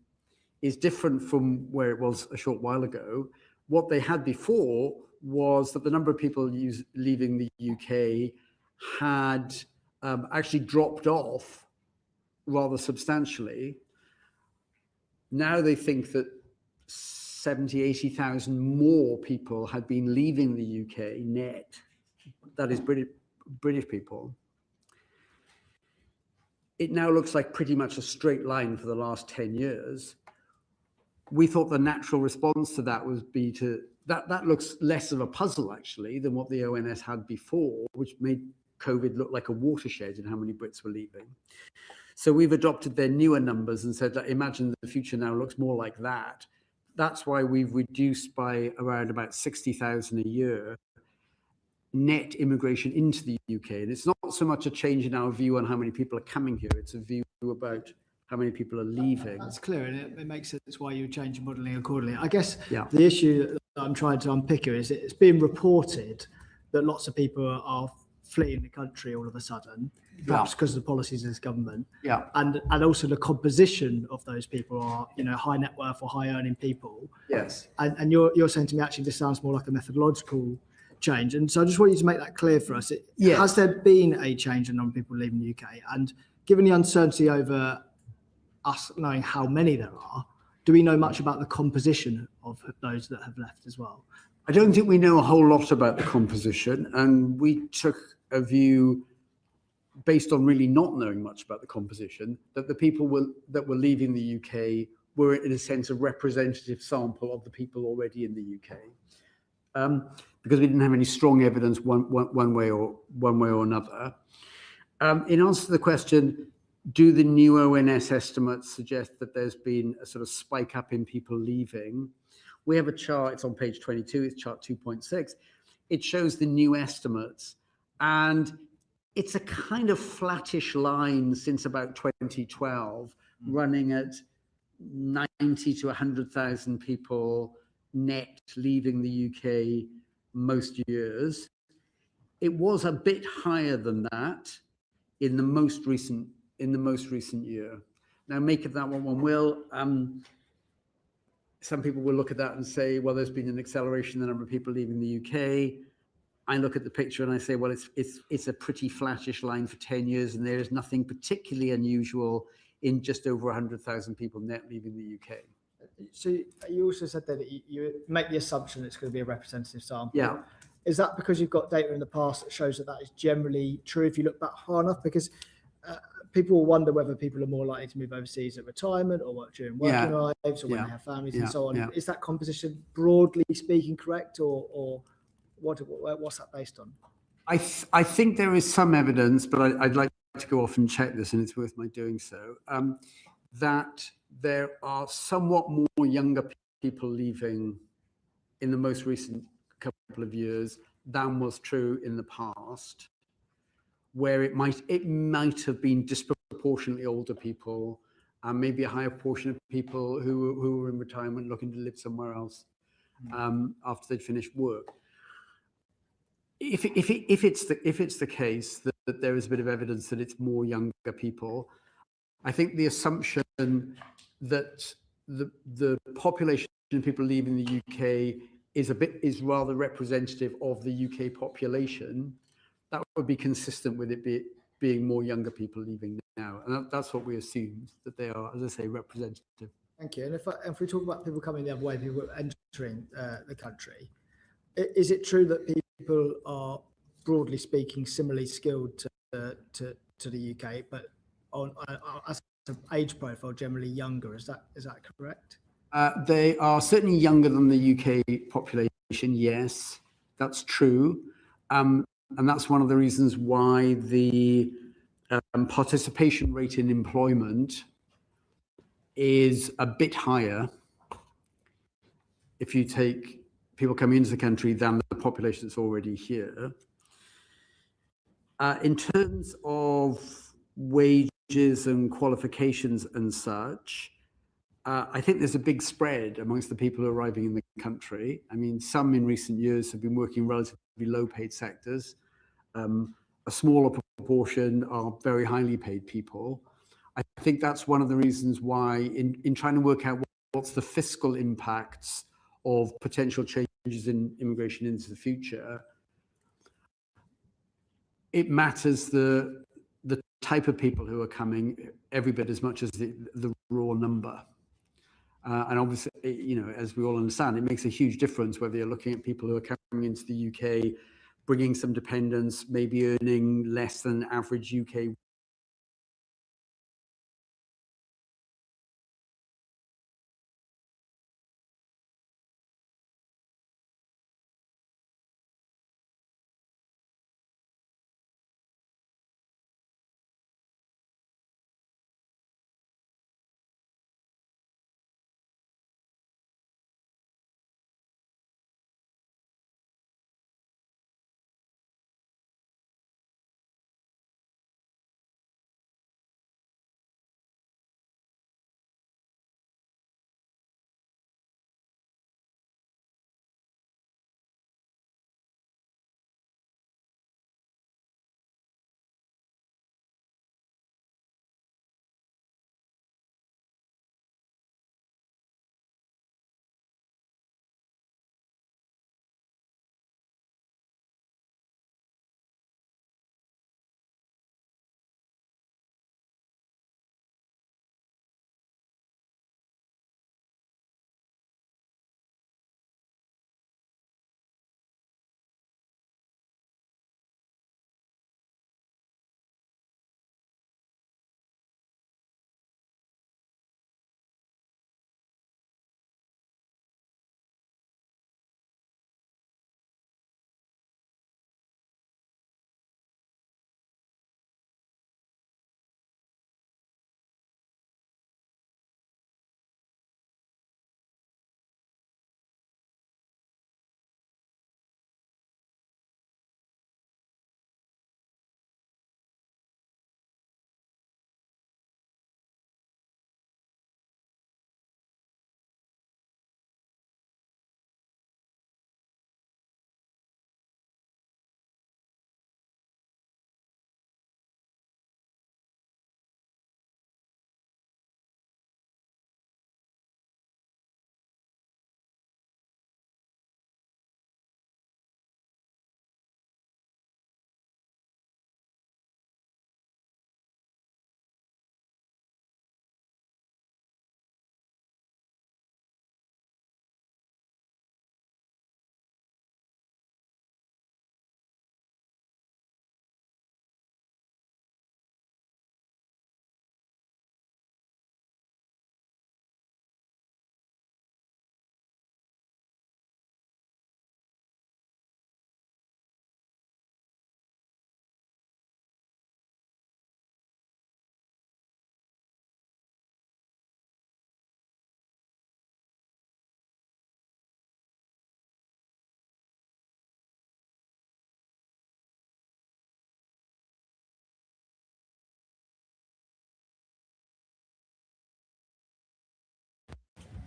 is different from where it was a short while ago. What they had before was that the number of people leaving the UK had actually dropped off rather substantially. Now they think that 70, 80,000 more people had been leaving the UK net. That is British people. It now looks like pretty much a straight line for the last 10 years. We thought the natural response to that would be that looks less of a puzzle actually than what the ONS had before, which made COVID look like a watershed in how many Brits were leaving. So we've adopted their newer numbers and said that imagine the future now looks more like that. That's why we've reduced by around about 60,000 a year net immigration into the UK. And it's not so much a change in our view on how many people are coming here, it's a view about how many people are leaving. That's clear, and it makes sense why you change your modelling accordingly. I guess the issue that I'm trying to unpick here is it's being reported that lots of people are fleeing the country all of a sudden, perhaps because of the policies of this government. Yeah. And also the composition of those people are, you know, high net worth or high earning people. Yes. And you're saying to me, actually, this sounds more like a methodological change. And so I just want you to make that clear for us. Has there been a change in the number of people leaving the UK? And given the uncertainty over us knowing how many there are, do we know much about the composition of those that have left as well? I don't think we know a whole lot about the composition, and we took a view based on really not knowing much about the composition that the people that were leaving the UK were in a sense a representative sample of the people already in the UK, because we didn't have any strong evidence one way or another. In answer to the question, do the new ONS estimates suggest that there's been a sort of spike up in people leaving? We have a chart, it's on page 22, it's chart 2.6. It shows the new estimates, and it's a kind of flattish line since about 2012, running at 90 to 100,000 people net leaving the UK most years. It was a bit higher than that in the most recent year. Now, make of that what one will. Some people will look at that and say, well, there's been an acceleration in the number of people leaving the UK. I look at the picture and I say, well, it's a pretty flattish line for 10 years, and there is nothing particularly unusual in just over 100,000 people net leaving the UK. So you also said that you make the assumption it's going to be a representative sample. Yeah. Is that because you've got data in the past that shows that that is generally true if you look back far enough? Because people will wonder whether people are more likely to move overseas at retirement or work during working lives or when they have families and so on. Is that composition, broadly speaking, correct, or what's that based on? I think there is some evidence, but I'd like to go off and check this, and it's worth my doing so, that there are somewhat more younger people leaving in the most recent couple of years than was true in the past, where it might have been disproportionately older people, and maybe a higher portion of people who were in retirement looking to live somewhere else after they'd finished work. If it's the case that there is a bit of evidence that it's more younger people, I think the assumption that the population of people leaving the UK is rather representative of the UK population, that would be consistent with it being more younger people leaving now, and that's what we assume, that they are, as I say, representative. Thank you. And if we talk about people coming the other way, people entering the country, is it true that people are, broadly speaking, similarly skilled to the UK, but as an age profile generally younger? Is that correct? They are certainly younger than the UK population. Yes, that's true, and that's one of the reasons why the participation rate in employment is a bit higher if you take people coming into the country than the population that's already here. In terms of wages and qualifications and such, I think there's a big spread amongst the people arriving in the country. I mean, some in recent years have been working in relatively low-paid sectors. A smaller proportion are very highly paid people. I think that's one of the reasons why, in trying to work out what's the fiscal impacts of potential changes in immigration into the future, it matters the type of people who are coming every bit as much as the raw number. And obviously, as we all understand, it makes a huge difference whether you're looking at people who are coming into the UK, bringing some dependents, maybe earning less than average UK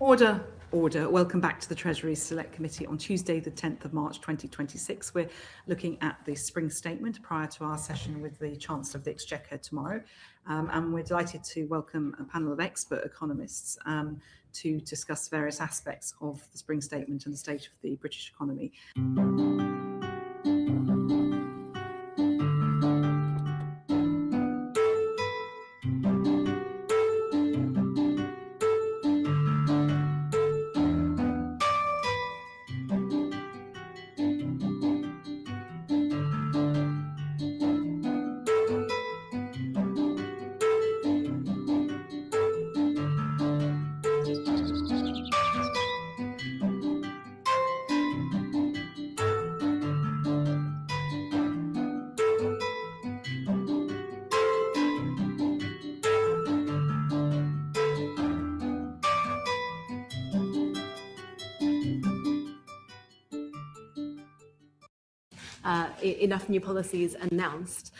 Order, order. Welcome back to the Treasury Select Committee on Tuesday, the 10th of March 2026. We're looking at the spring statement prior to our session with the Chancellor of the Exchequer tomorrow. And we're delighted to welcome a panel of expert economists to discuss various aspects of the spring statement and the state of the British economy. Enough new policies announced.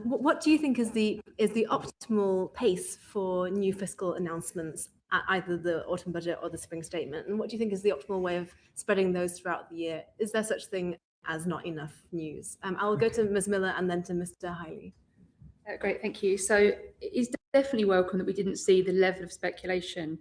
What do you think is the optimal pace for new fiscal announcements at either the autumn budget or the spring statement? And what do you think is the optimal way of spreading those throughout the year? Is there such thing as not enough news? I'll go to Ms. Miller and then to Mr. Hiley. Great, thank you. So it's definitely welcome that we didn't see the level of speculation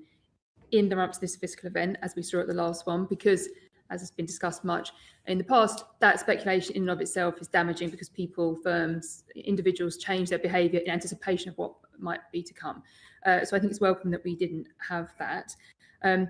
in the run-up to this fiscal event as we saw at the last one, because as has been discussed much in the past, that speculation in and of itself is damaging because people, firms, individuals change their behaviour in anticipation of what might be to come. So I think it's welcome that we didn't have that. I'm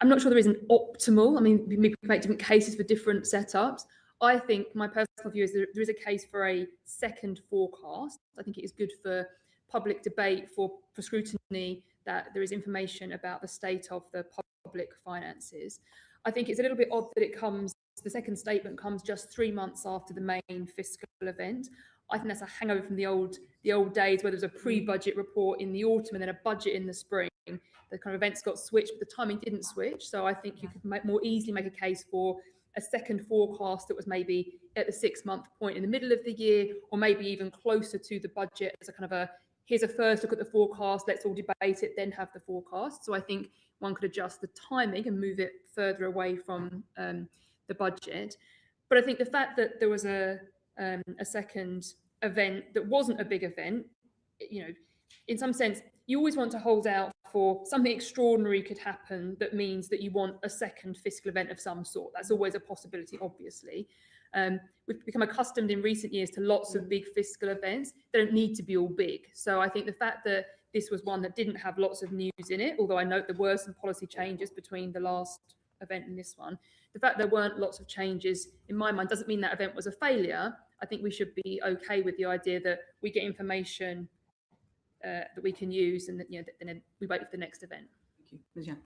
not sure there is an optimal, I mean, we can make different cases for different setups. I think my personal view is there is a case for a second forecast. I think it is good for public debate, for scrutiny, that there is information about the state of the public finances. I think it's a little bit odd that the second statement comes just 3 months after the main fiscal event. I think that's a hangover from the old days where there was a pre-budget report in the autumn and then a budget in the spring. The kind of events got switched, but the timing didn't switch. So I think you could more easily make a case for a second forecast that was maybe at the 6-month point in the middle of the year, or maybe even closer to the budget as a kind of here's a first look at the forecast, let's all debate it, then have the forecast. So I think one could adjust the timing and move it further away from the budget. But I think the fact that there was a second event that wasn't a big event, in some sense, you always want to hold out for something extraordinary could happen that means that you want a second fiscal event of some sort. That's always a possibility, obviously. We've become accustomed in recent years to lots of big fiscal events. They don't need to be all big. So I think the fact that this was one that didn't have lots of news in it, although I note there were some policy changes between the last event and this one, the fact there weren't lots of changes, in my mind, doesn't mean that event was a failure. I think we should be okay with the idea that we get information that we can use, and that then we wait for the next event. Thank you. Ms. Young.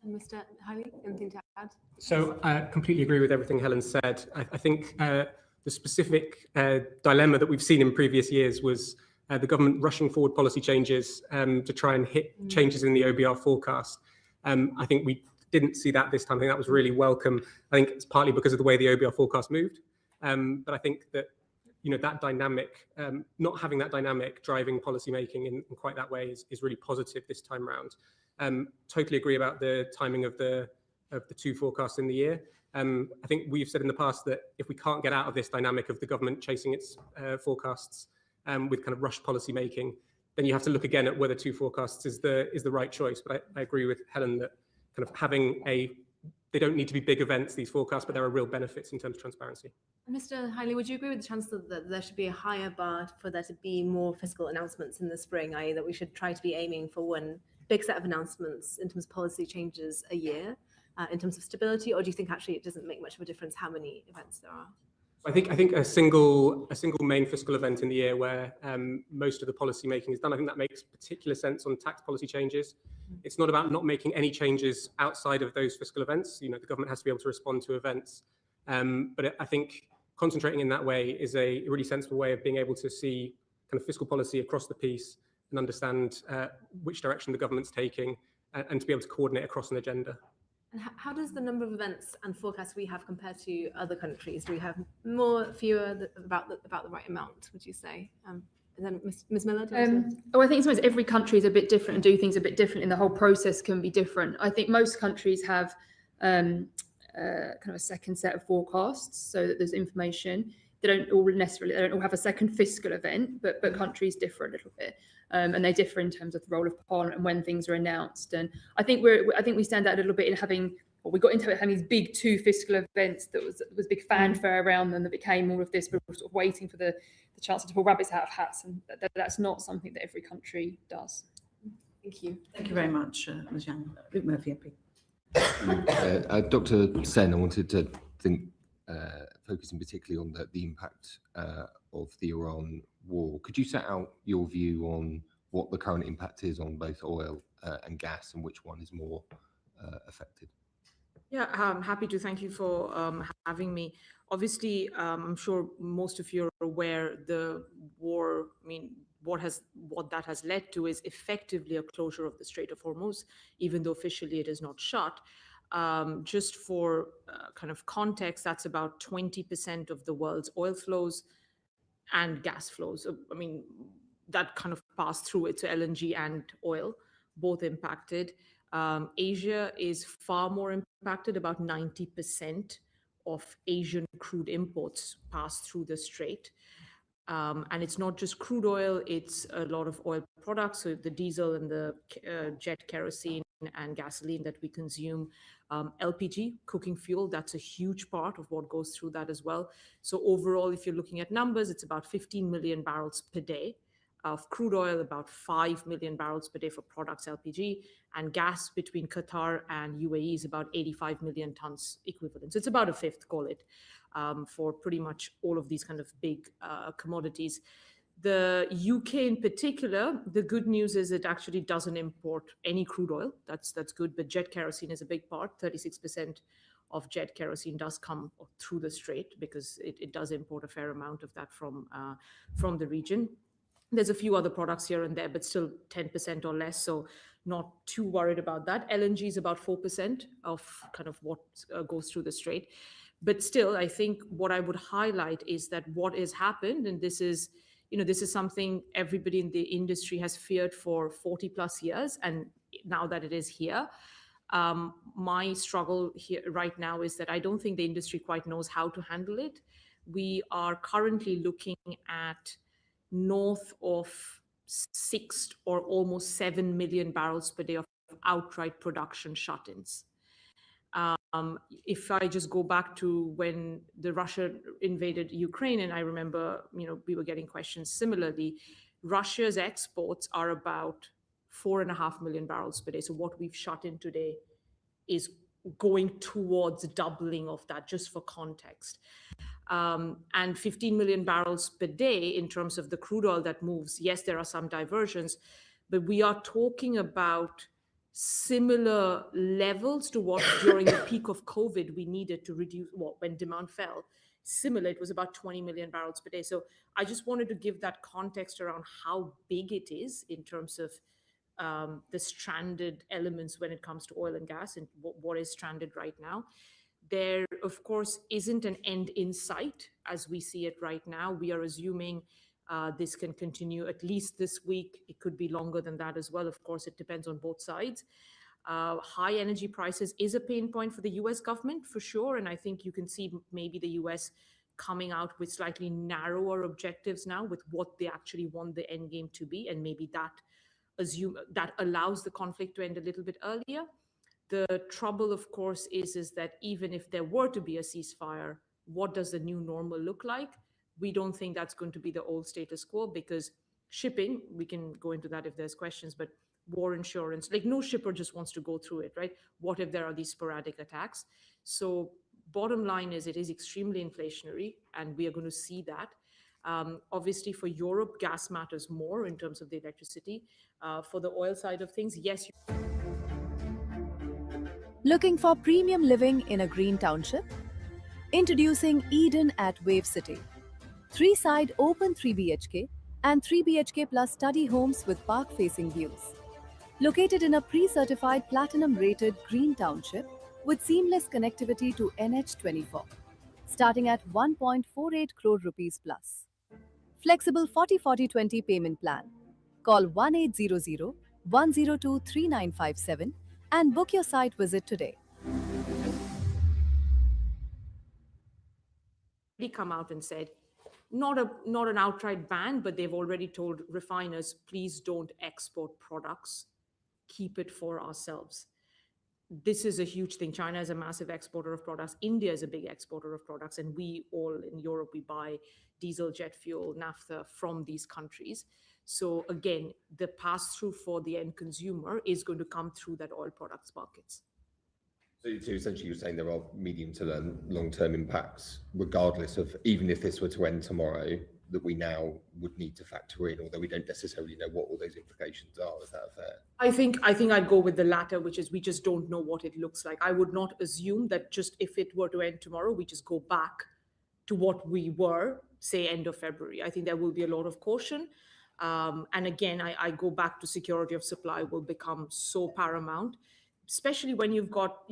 And Mr. Hiley, anything to add? So I completely agree with everything Helen said. I think the specific dilemma that we've seen in previous years was the government rushing forward policy changes to try and hit changes in the OBR forecast. I think we didn't see that this time. I think that was really welcome. I think it's partly because of the way the OBR forecast moved. But I think that that dynamic, not having that dynamic driving policy making in quite that way is really positive this time round. Totally agree about the timing of the two forecasts in the year. I think we've said in the past that if we can't get out of this dynamic of the government chasing its forecasts with kind of rushed policy making, then you have to look again at whether two forecasts is the right choice. But I agree with Helen that kind of having they don't need to be big events, these forecasts, but there are real benefits in terms of transparency. Mr. Hiley, would you agree with the Chancellor that there should be a higher bar for there to be more fiscal announcements in the spring, i.e. that we should try to be aiming for one big set of announcements in terms of policy changes a year, in terms of stability, or do you think actually it doesn't make much of a difference how many events there are? I think a single main fiscal event in the year where most of the policy making is done, I think that makes particular sense on tax policy changes. It's not about not making any changes outside of those fiscal events. The government has to be able to respond to events. But I think concentrating in that way is a really sensible way of being able to see kind of fiscal policy across the piece and understand which direction the government's taking and to be able to coordinate across an agenda. And how does the number of events and forecasts we have compare to other countries? Do we have more, fewer, about the right amount, would you say? then Ms. Miller? Do you want to- I think sometimes every country is a bit different and do things a bit different, and the whole process can be different. I think most countries have kind of a second set of forecasts, so that there's information. They don't all have a second fiscal event, but countries differ a little bit, and they differ in terms of the role of Parliament and when things are announced. And I think we stand out a little bit in having. Well, we got into it having these big 2 fiscal events that was big fanfare around them that became all of this. We're sort of waiting for the chance to pull rabbits out of hats, and that's not something that every country does. Thank you. Thank you very much, Ms. Yang. Luke Murphy, MP. Dr. Sen, I wanted to focusing particularly on the impact of the Iran war. Could you set out your view on what the current impact is on both oil and gas, and which one is more affected? Yeah, I'm happy to. Thank you for having me. Obviously, I'm sure most of you are aware the war, what that has led to is effectively a closure of the Strait of Hormuz, even though officially it is not shut. Just for kind of context, that's about 20% of the world's oil flows and gas flows. That kind of passed through it. So LNG and oil, both impacted. Asia is far more impacted. About 90% of Asian crude imports pass through the strait. And it's not just crude oil, it's a lot of oil products, so the diesel and the jet kerosene and gasoline that we consume. LPG, cooking fuel, that's a huge part of what goes through that as well. So overall, if you're looking at numbers, it's about 15 million barrels per day of crude oil, about 5 million barrels per day for products, LPG, and gas between Qatar and UAE is about 85 million tons equivalent. So it's about a fifth, call it, for pretty much all of these kind of big commodities. The UK in particular, the good news is it actually doesn't import any crude oil. That's good, but jet kerosene is a big part. 36% of jet kerosene does come through the strait because it does import a fair amount of that from the region. There's a few other products here and there, but still 10% or less, so not too worried about that. LNG is about 4% of kind of what goes through the strait. But still, I think what I would highlight is that what has happened, and this is something everybody in the industry has feared for 40 plus years, and now that it is here, my struggle here right now is that I don't think the industry quite knows how to handle it. We are currently looking at north of 6 or almost 7 million barrels per day of outright production shut-ins. If I just go back to when the Russia invaded Ukraine, and I remember, we were getting questions similarly, Russia's exports are about 4.5 million barrels per day. So what we've shut in today is going towards doubling of that, just for context. And 15 million barrels per day in terms of the crude oil that moves. Yes, there are some diversions, but we are talking about similar levels to what during the peak of COVID we needed to reduce when demand fell. Similar, it was about 20 million barrels per day. So I just wanted to give that context around how big it is in terms of the stranded elements when it comes to oil and gas and what is stranded right now. There, of course, isn't an end in sight as we see it right now. We are assuming this can continue at least this week. It could be longer than that as well. Of course, it depends on both sides. High energy prices is a pain point for the US government for sure. And I think you can see maybe the US coming out with slightly narrower objectives now with what they actually want the end game to be. And maybe that allows the conflict to end a little bit earlier. The trouble, of course, is that even if there were to be a ceasefire, what does the new normal look like? We don't think that's going to be the old status quo because shipping, we can go into that if there's questions, but war insurance, like no shipper just wants to go through it, right? What if there are these sporadic attacks? So bottom line is it is extremely inflationary and we are going to see that. Obviously for Europe, gas matters more in terms of the electricity. For the oil side of things, yes. Looking for premium living in a green township? Introducing Eden at Wave City. 3-side open 3 BHK and 3 BHK plus study homes with park-facing views. Located in a pre-certified platinum-rated green township with seamless connectivity to NH24. Starting at 1.48 crore rupees plus. Flexible 40-40-20 payment plan. Call 1800-102-3957 and book your site visit today. Come out and said, not an outright ban, but they've already told refiners, please don't export products, keep it for ourselves. This is a huge thing. China is a massive exporter of products. India is a big exporter of products. And we all in Europe, we buy diesel, jet fuel, naphtha from these countries. So again, the pass-through for the end consumer is going to come through that oil products markets. So essentially you're saying there are medium to long-term impacts, regardless of, even if this were to end tomorrow, that we now would need to factor in, although we don't necessarily know what all those implications are. Is that fair? I think I'd go with the latter, which is we just don't know what it looks like. I would not assume that just if it were to end tomorrow, we just go back to what we were, say, end of February. I think there will be a lot of caution. And again, I go back to security of supply will become so paramount, especially when you've got,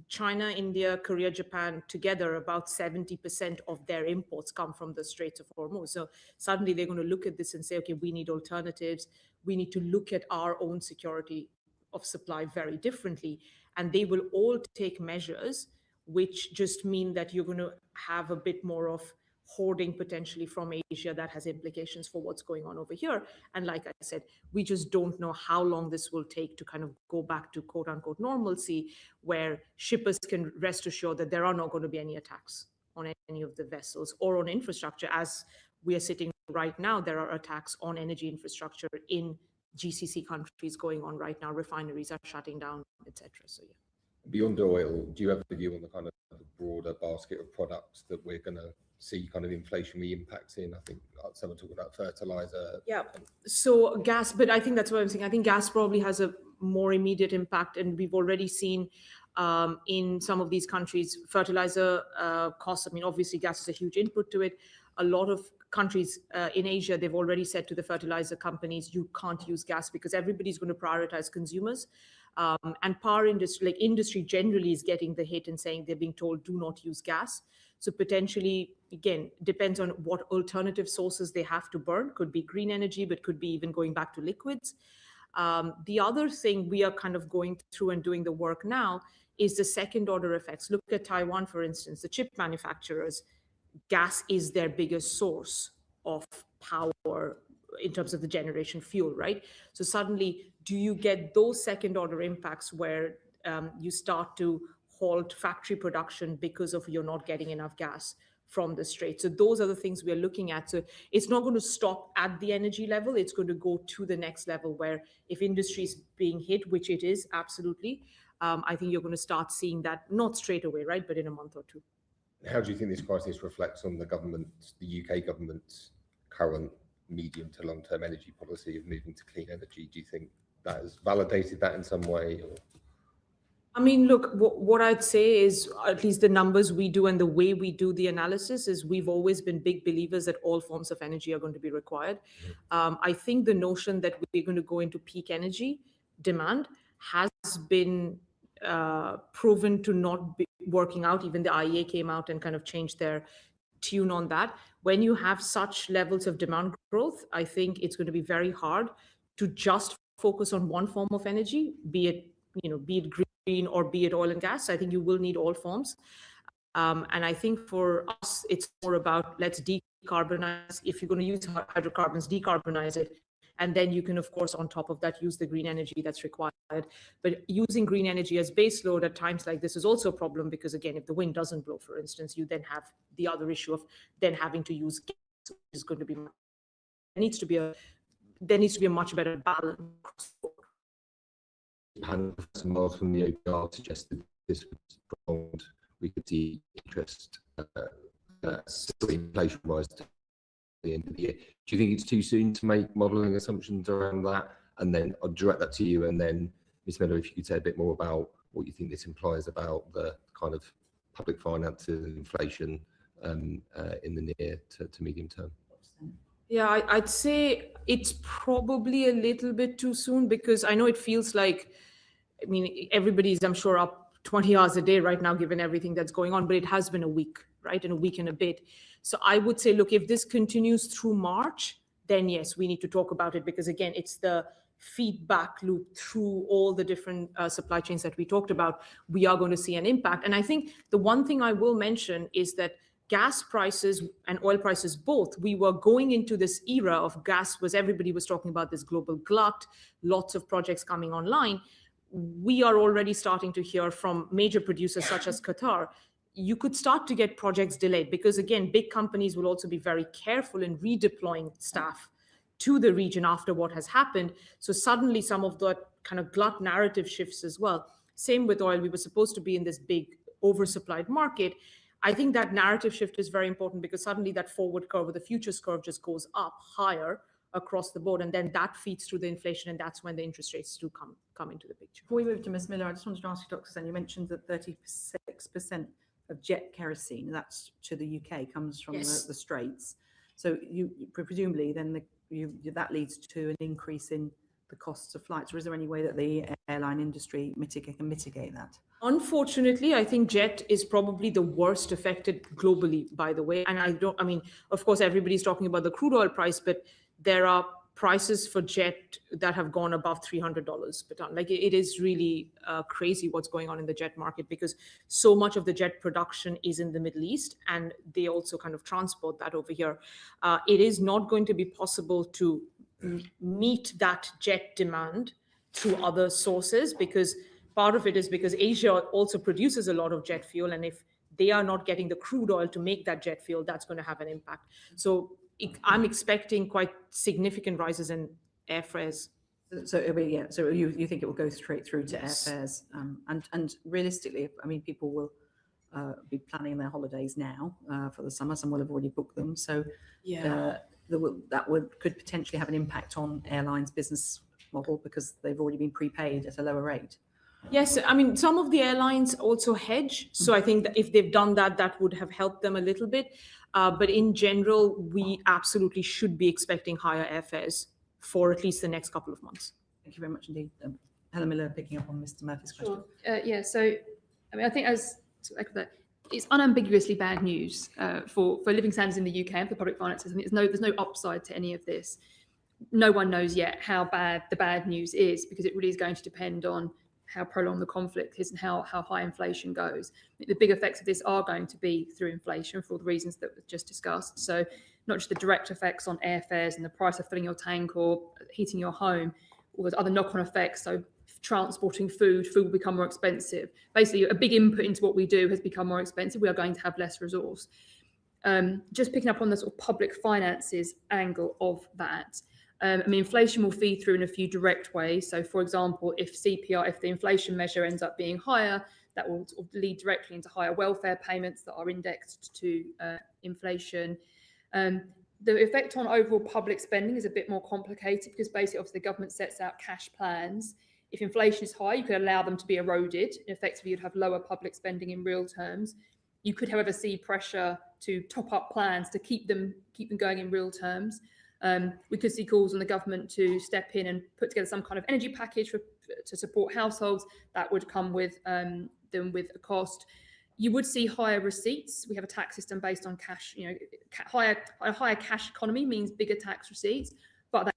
China, India, Korea, Japan together, about 70% of their imports come from the Straits of Hormuz. So suddenly they're going to look at this and say, okay, we need alternatives. We need to look at our own security of supply very differently. And they will all take measures which just mean that you're going to have a bit more of hoarding potentially from Asia that has implications for what's going on over here. And like I said, we just don't know how long this will take to kind of go back to quote unquote normalcy, where shippers can rest assured that there are not going to be any attacks on any of the vessels or on infrastructure. As we are sitting right now, there are attacks on energy infrastructure in GCC countries going on right now. Refineries are shutting down, etc. So yeah. Beyond oil, do you have a view on the kind of broader basket of products that we're going to see kind of inflationary impacts in? I think someone talked about fertilizer. Yeah, so gas, but I think that's what I'm saying. I think gas probably has a more immediate impact, and we've already seen in some of these countries, fertilizer costs. I mean, obviously gas is a huge input to it. A lot of countries in Asia, they've already said to the fertilizer companies, you can't use gas because everybody's going to prioritize consumers. And power industry, like industry generally is getting the hit and saying they're being told, do not use gas. So potentially, again, depends on what alternative sources they have to burn. Could be green energy, but could be even going back to liquids. The other thing we are kind of going through and doing the work now is the second order effects. Look at Taiwan, for instance, the chip manufacturers, gas is their biggest source of power in terms of the generation fuel, right? So suddenly, do you get those second order impacts where you start to halt factory production because of you're not getting enough gas from the Strait? So those are the things we are looking at. So it's not going to stop at the energy level. It's going to go to the next level where if industry is being hit, which it is, absolutely, I think you're going to start seeing that, not straight away, right, but in a month or two. How do you think this crisis reflects on the UK government's current medium to long-term energy policy of moving to clean energy? Do you think that has validated that in some way? Or? I mean, look, what I'd say is, at least the numbers we do and the way we do the analysis is we've always been big believers that all forms of energy are going to be required. I think the notion that we're going to go into peak energy demand has been proven to not be working out. Even the IEA came out and kind of changed their tune on that. When you have such levels of demand growth, I think it's going to be very hard to just focus on one form of energy, be it green or be it oil and gas. I think you will need all forms. And I think for us, it's more about let's decarbonize. If you're going to use hydrocarbons, decarbonize it. And then you can, of course, on top of that, use the green energy that's required. But using green energy as baseload at times like this is also a problem because, again, if the wind doesn't blow, for instance, you then have the other issue of then having to use gas, which is going to be, there needs to be a much better balance. Professor Miles from the OBR suggested this was prolonged. We could see interest, inflation rise to the end of the year. Do you think it's too soon to make modelling assumptions around that? And then I'll direct that to you. And then, Ms. Miller, if you could say a bit more about what you think this implies about the kind of public finances and inflation in the near to medium term. Yeah, I'd say it's probably a little bit too soon because I know it feels like, I mean, everybody's, I'm sure, up 20 hours a day right now, given everything that's going on, but it has been a week, right? And a week and a bit. So I would say, look, if this continues through March, then yes, we need to talk about it, because again, it's the feedback loop through all the different supply chains that we talked about. We are going to see an impact. And I think the one thing I will mention is that gas prices and oil prices both, we were going into this era of gas, was everybody was talking about this global glut, lots of projects coming online. We are already starting to hear from major producers such as Qatar, you could start to get projects delayed, because again, big companies will also be very careful in redeploying staff to the region after what has happened. So suddenly some of the kind of glut narrative shifts as well. Same with oil. We were supposed to be in this big oversupplied market. I think that narrative shift is very important, because suddenly that forward curve or the futures curve just goes up higher across the board. And then that feeds through the inflation. And that's when the interest rates do come into the picture. Before we move to Ms. Miller, I just wanted to ask you, Dr. Sen, you mentioned that 36% of jet kerosene, that's to the UK, comes from the Straits. So you presumably then that leads to an increase in the costs of flights, or is there any way that the airline industry can mitigate that? Unfortunately, I think jet is probably the worst affected globally, by the way. And I mean, of course, everybody's talking about the crude oil price, but there are prices for jet that have gone above $300 per ton. Like it is really crazy what's going on in the jet market, because so much of the jet production is in the Middle East, and they also kind of transport that over here. It is not going to be possible to meet that jet demand through other sources, because part of it is because Asia also produces a lot of jet fuel, and if they are not getting the crude oil to make that jet fuel, that's going to have an impact. So I'm expecting quite significant rises in airfares. So you think it will go straight through to airfares, and realistically, I mean, people will be planning their holidays now for the summer. Some will have already booked them. So that could potentially have an impact on airlines' business model, because they've already been prepaid at a lower rate. Yes, I mean, some of the airlines also hedge. So I think that if they've done that, that would have helped them a little bit. But in general, we absolutely should be expecting higher airfares for at least the next couple of months. Thank you very much indeed. Helen Miller, picking up on Mr. Murphy's question. Sure. So, I mean, I think it's unambiguously bad news for living standards in the UK and for public finances. I mean, there's no upside to any of this. No one knows yet how bad the bad news is, because it really is going to depend on how prolonged the conflict is and how high inflation goes. The big effects of this are going to be through inflation, for all the reasons that we've just discussed. So not just the direct effects on airfares and the price of filling your tank or heating your home, all those other knock-on effects. So transporting food will become more expensive. Basically, a big input into what we do has become more expensive. We are going to have less resource. Just picking up on the sort of public finances angle of that. I mean, inflation will feed through in a few direct ways. So, for example, if the inflation measure ends up being higher, that will sort of lead directly into higher welfare payments that are indexed to inflation. The effect on overall public spending is a bit more complicated, because basically, obviously, the government sets out cash plans. If inflation is high, you could allow them to be eroded. Effectively, you'd have lower public spending in real terms. You could, however, see pressure to top up plans to keep them going in real terms. We could see calls on the government to step in and put together some kind of energy package to support households. That would come with a cost. You would see higher receipts. We have a tax system based on cash. You know, a higher cash economy means bigger tax receipts. But that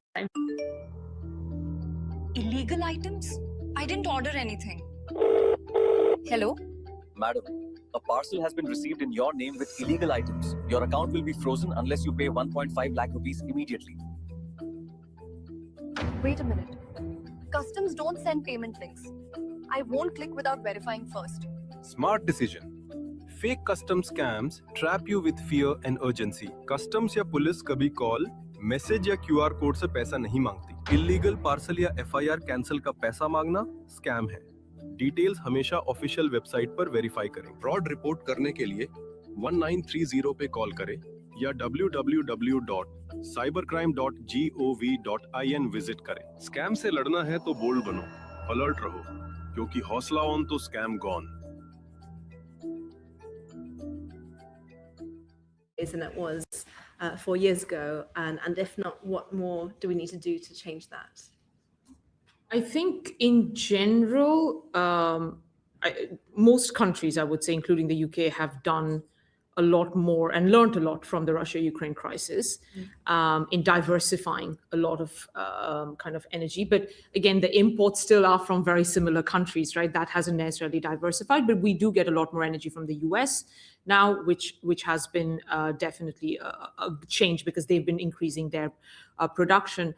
illegal items? I didn't order anything. Hello? Madam, a parcel has been received in your name with illegal items. Your account will be frozen unless you pay 1.5 lakh rupees immediately. Wait a minute. Customs don't send payment links. I won't click without verifying first. Smart decision. Fake customs scams trap you with fear and urgency. Customs या police कभी call, message या QR code से पैसा नहीं मांगती. Illegal parcel या FIR cancel का पैसा मांगना स्कैम है. डिटेल्स हमेशा ऑफिशियल वेबसाइट पर वेरीफाई करें. फ्रॉड रिपोर्ट करने के लिए 1930 पे कॉल करें या www.cybercrime.gov.in विजिट करें. स्कैम से लड़ना है तो बोल्ड बनो, अलर्ट रहो, क्योंकि हौसला ऑन तो scam gone. Than it was 4 years ago, and if not, what more do we need to do to change that? I think in general, most countries, I would say, including the UK, have done a lot more and learned a lot from the Russia-Ukraine crisis in diversifying a lot of kind of energy. But again, the imports still are from very similar countries, right? That hasn't necessarily diversified, but we do get a lot more energy from the US now, which has been definitely a change because they've been increasing their production.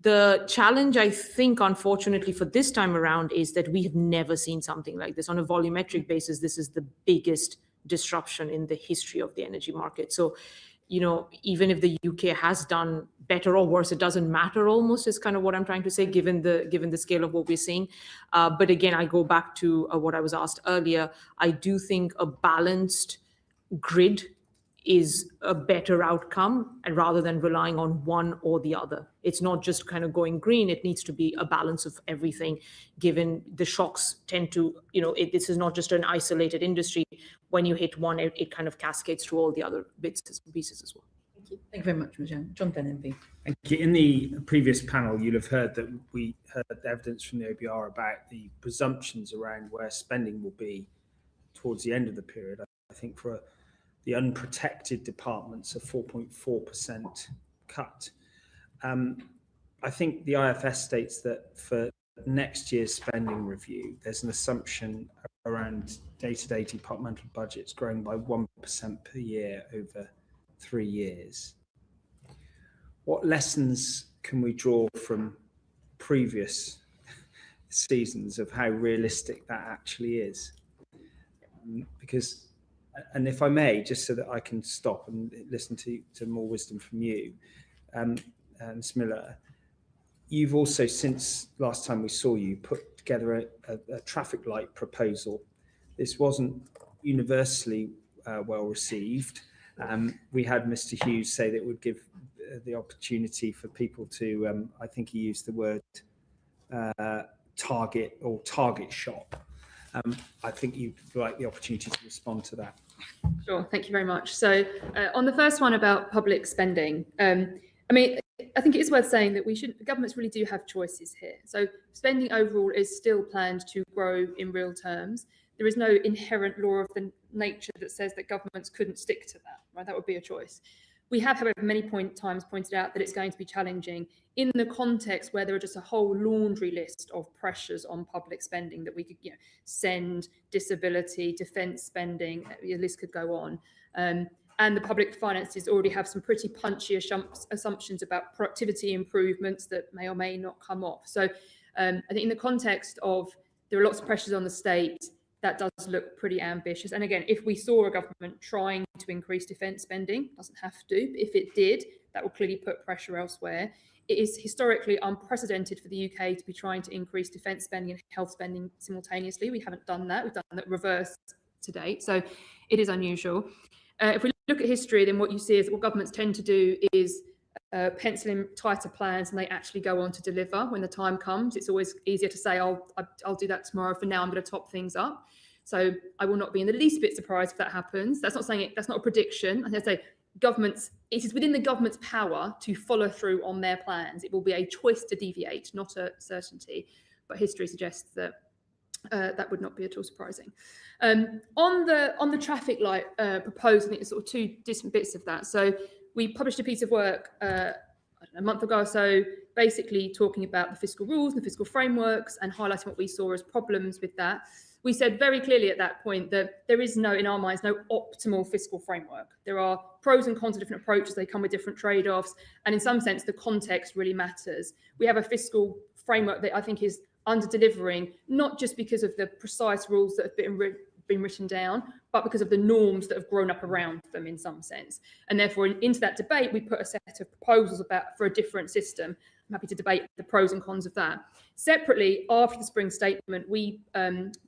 The challenge, I think, unfortunately, for this time around is that we have never seen something like this. On a volumetric basis, this is the biggest disruption in the history of the energy market. So, you know, even if the UK has done better or worse, it doesn't matter almost, is kind of what I'm trying to say, given the scale of what we're seeing. But again, I go back to what I was asked earlier. I do think a balanced grid is a better outcome, and rather than relying on one or the other. It's not just kind of going green, it needs to be a balance of everything, given the shocks tend to, you know, this is not just an isolated industry. When you hit one, it kind of cascades through all the other bits and pieces as well. Thank you. Thank you very much, Majan. John Penn, MP. Thank you. In the previous panel, you'll have heard that we heard the evidence from the OBR about the presumptions around where spending will be towards the end of the period. I think for the unprotected departments, a 4.4% cut. I think the IFS states that for next year's spending review, there's an assumption around day-to-day departmental budgets growing by 1% per year over 3 years. What lessons can we draw from previous seasons of how realistic that actually is? Because, and if I may, just so that I can stop and listen to more wisdom from you, Ms. Miller, you've also, since last time we saw you, put together a traffic light proposal. This wasn't universally well received. We had Mr. Hughes say that it would give the opportunity for people to, I think he used the word target or target shop. I think you'd like the opportunity to respond to that. Sure, thank you very much. So on the first one about public spending, I mean, I think it is worth saying that governments really do have choices here. So spending overall is still planned to grow in real terms. There is no inherent law of the nature that says that governments couldn't stick to that, right? That would be a choice. We have, however, many times pointed out that it's going to be challenging in the context where there are just a whole laundry list of pressures on public spending that we could, you know, send, disability, defence spending, the list could go on. And the public finances already have some pretty punchy assumptions about productivity improvements that may or may not come off. So I think in the context of there are lots of pressures on the state, that does look pretty ambitious. And again, if we saw a government trying to increase defence spending, doesn't have to, but if it did, that will clearly put pressure elsewhere. It is historically unprecedented for the UK to be trying to increase defence spending and health spending simultaneously. We haven't done that. We've done that reverse to date. So it is unusual. If we look at history, then what you see is that what governments tend to do is pencil in tighter plans and they actually go on to deliver when the time comes. It's always easier to say, I'll do that tomorrow. For now, I'm going to top things up. So I will not be in the least bit surprised if that happens. That's not saying that's not a prediction. I say governments, it is within the government's power to follow through on their plans. It will be a choice to deviate, not a certainty. But history suggests that that would not be at all surprising. On the traffic light proposal, I think there's sort of two different bits of that. So we published a piece of work a month ago or so, basically talking about the fiscal rules and the fiscal frameworks and highlighting what we saw as problems with that. We said very clearly at that point that there is no, in our minds, no optimal fiscal framework. There are pros and cons of different approaches. They come with different trade-offs. And in some sense, the context really matters. We have a fiscal framework that I think is under-delivering, not just because of the precise rules that have been written down, but because of the norms that have grown up around them in some sense. And therefore, into that debate, we put a set of proposals for a different system. I'm happy to debate the pros and cons of that. Separately, after the spring statement, we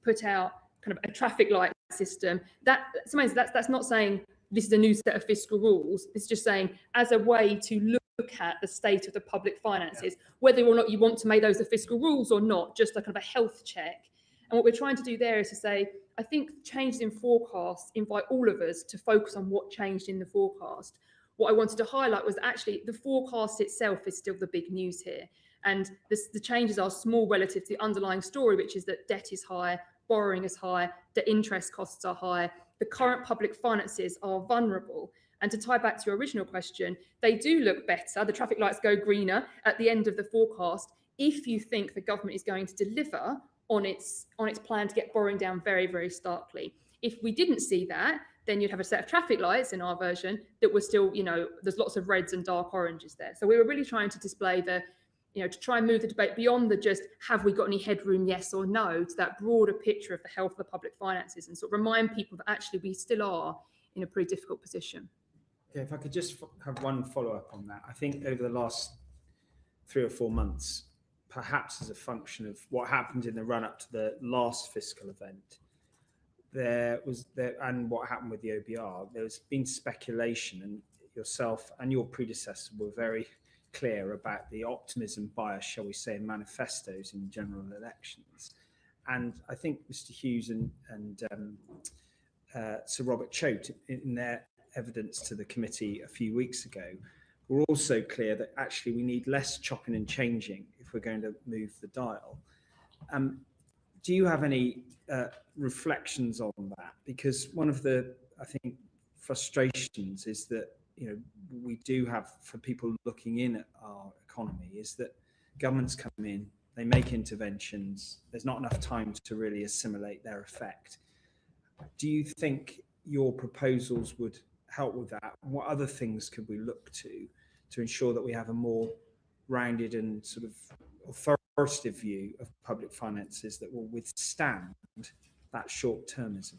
put out kind of a traffic light system. That's not saying this is a new set of fiscal rules. It's just saying as a way to look at the state of the public finances, whether or not you want to make those the fiscal rules or not, just a kind of a health check. And what we're trying to do there is to say, I think changes in forecasts invite all of us to focus on what changed in the forecast. What I wanted to highlight was actually the forecast itself is still the big news here. And the changes are small relative to the underlying story, which is that debt is high, borrowing is high, the interest costs are high, the current public finances are vulnerable. And to tie back to your original question, they do look better. The traffic lights go greener at the end of the forecast if you think the government is going to deliver on its plan to get borrowing down very, very starkly. If we didn't see that, then you'd have a set of traffic lights in our version that were still, there's lots of reds and dark oranges there. So we were really trying to display to try and move the debate beyond the just, have we got any headroom, yes or no, to that broader picture of the health of the public finances and sort of remind people that actually we still are in a pretty difficult position. Okay, if I could just have one follow-up on that. I think over the last 3 or 4 months, perhaps as a function of what happened in the run-up to the last fiscal event, and what happened with the OBR, there's been speculation, and yourself and your predecessor were very clear about the optimism bias, shall we say, in manifestos in general elections. And I think Mr. Hughes and Sir Robert Choate, in their evidence to the committee a few weeks ago, were also clear that actually we need less chopping and changing if we're going to move the dial. Do you have any reflections on that? Because one of the, I think, frustrations is that we do have, for people looking in at our economy, is that governments come in, they make interventions, there's not enough time to really assimilate their effect. Do you think your proposals would help with that? What other things could we look to ensure that we have a more rounded and sort of authoritative view of public finances that will withstand that short-termism?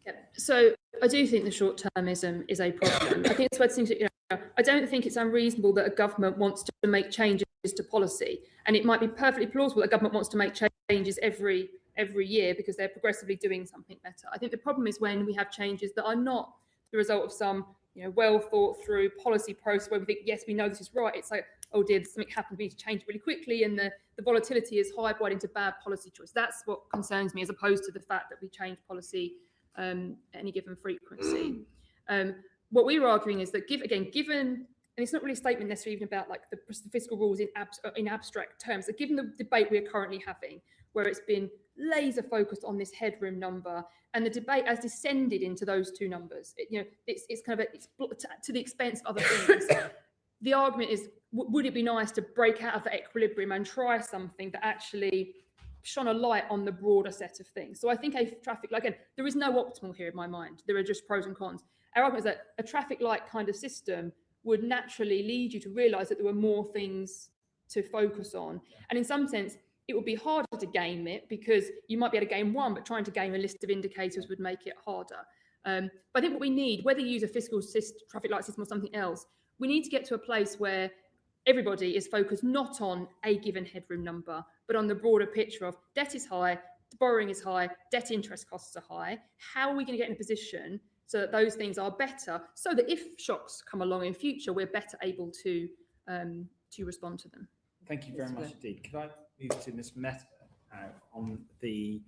Yeah. So I do think the short-termism is a problem. I think it's worth thinking, I don't think it's unreasonable that a government wants to make changes to policy, and it might be perfectly plausible that a government wants to make changes every year because they're progressively doing something better. I think the problem is when we have changes that are not the result of some well thought through policy process where we think, yes, we know this is right. It's like, oh dear, something happened, we need to change really quickly, and the volatility is highlighted into bad policy choice. That's what concerns me, as opposed to the fact that we change policy at any given frequency. What we were arguing is that given, and it's not really a statement necessarily even about like the fiscal rules in abstract terms, that given the debate we are currently having, where it's been laser focused on this headroom number, and the debate has descended into those two numbers, it's kind of it's to the expense of other things. The argument is, would it be nice to break out of the equilibrium and try something that actually shone a light on the broader set of things? So I think a traffic light, again, there is no optimal here in my mind. There are just pros and cons. Our argument is that a traffic light kind of system would naturally lead you to realise that there were more things to focus on. And in some sense, it would be harder to game it because you might be able to game one, but trying to game a list of indicators would make it harder. But I think what we need, whether you use a fiscal traffic light system or something else, we need to get to a place where everybody is focused not on a given headroom number, but on the broader picture of debt is high, borrowing is high, debt interest costs are high. How are we going to get in a position so that those things are better, so that if shocks come along in future, we're better able to respond to them? Thank you very much indeed. Could I move to Ms. Mehta on the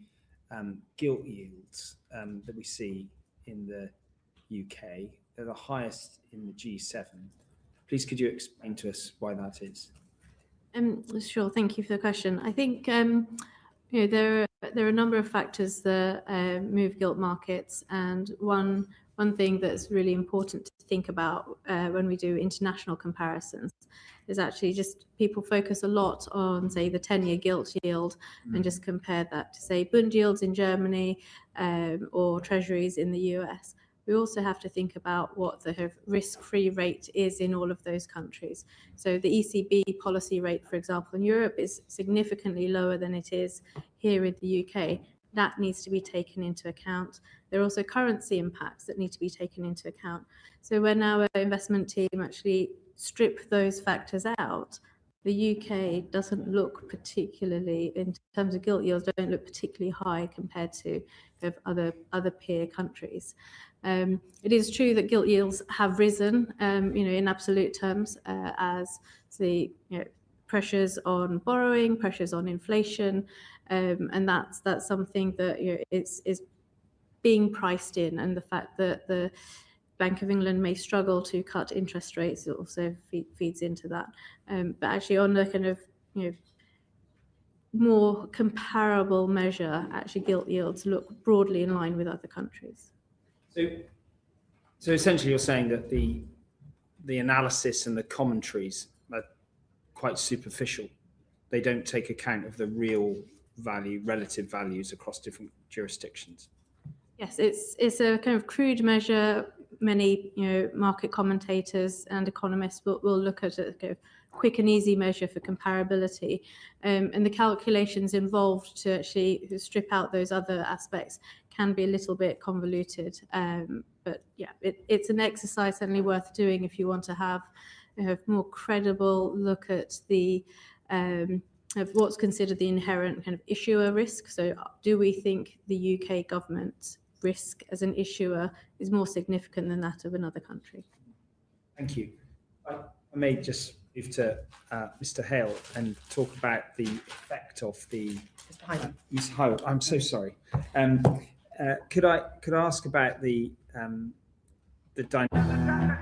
gilt yields that we see in the UK? They're the highest in the G7. Please, could you explain to us why that is? Sure. Thank you for the question. I think there are a number of factors that move gilt markets, and one thing that's really important to think about when we do international comparisons is actually just people focus a lot on, say, the 10-year gilt yield and just compare that to, say, Bund yields in Germany or treasuries in the US. We also have to think about what the risk-free rate is in all of those countries. So the ECB policy rate, for example, in Europe is significantly lower than it is here in the UK. That needs to be taken into account. There are also currency impacts that need to be taken into account. So when our investment team actually strip those factors out, the UK doesn't look particularly, in terms of gilt yields, don't look particularly high compared to other peer countries. It is true that gilt yields have risen, in absolute terms, as the pressures on borrowing, pressures on inflation, and that's something that is being priced in, and the fact that the Bank of England may struggle to cut interest rates also feeds into that. But actually, on the kind of more comparable measure, actually gilt yields look broadly in line with other countries. So essentially you're saying that the analysis and the commentaries are quite superficial. They don't take account of the real value, relative values across different jurisdictions. Yes, it's a kind of crude measure. Many market commentators and economists will look at a kind of quick and easy measure for comparability, and the calculations involved to actually strip out those other aspects can be a little bit convoluted. But yeah, it's an exercise certainly worth doing if you want to have a more credible look at the of what's considered the inherent kind of issuer risk. So do we think the UK government risk as an issuer is more significant than that of another country? Thank you. I may just move to Mr. Hale and talk about the effect of the... Mr. Hale, I'm so sorry. Could I ask about the dynamic?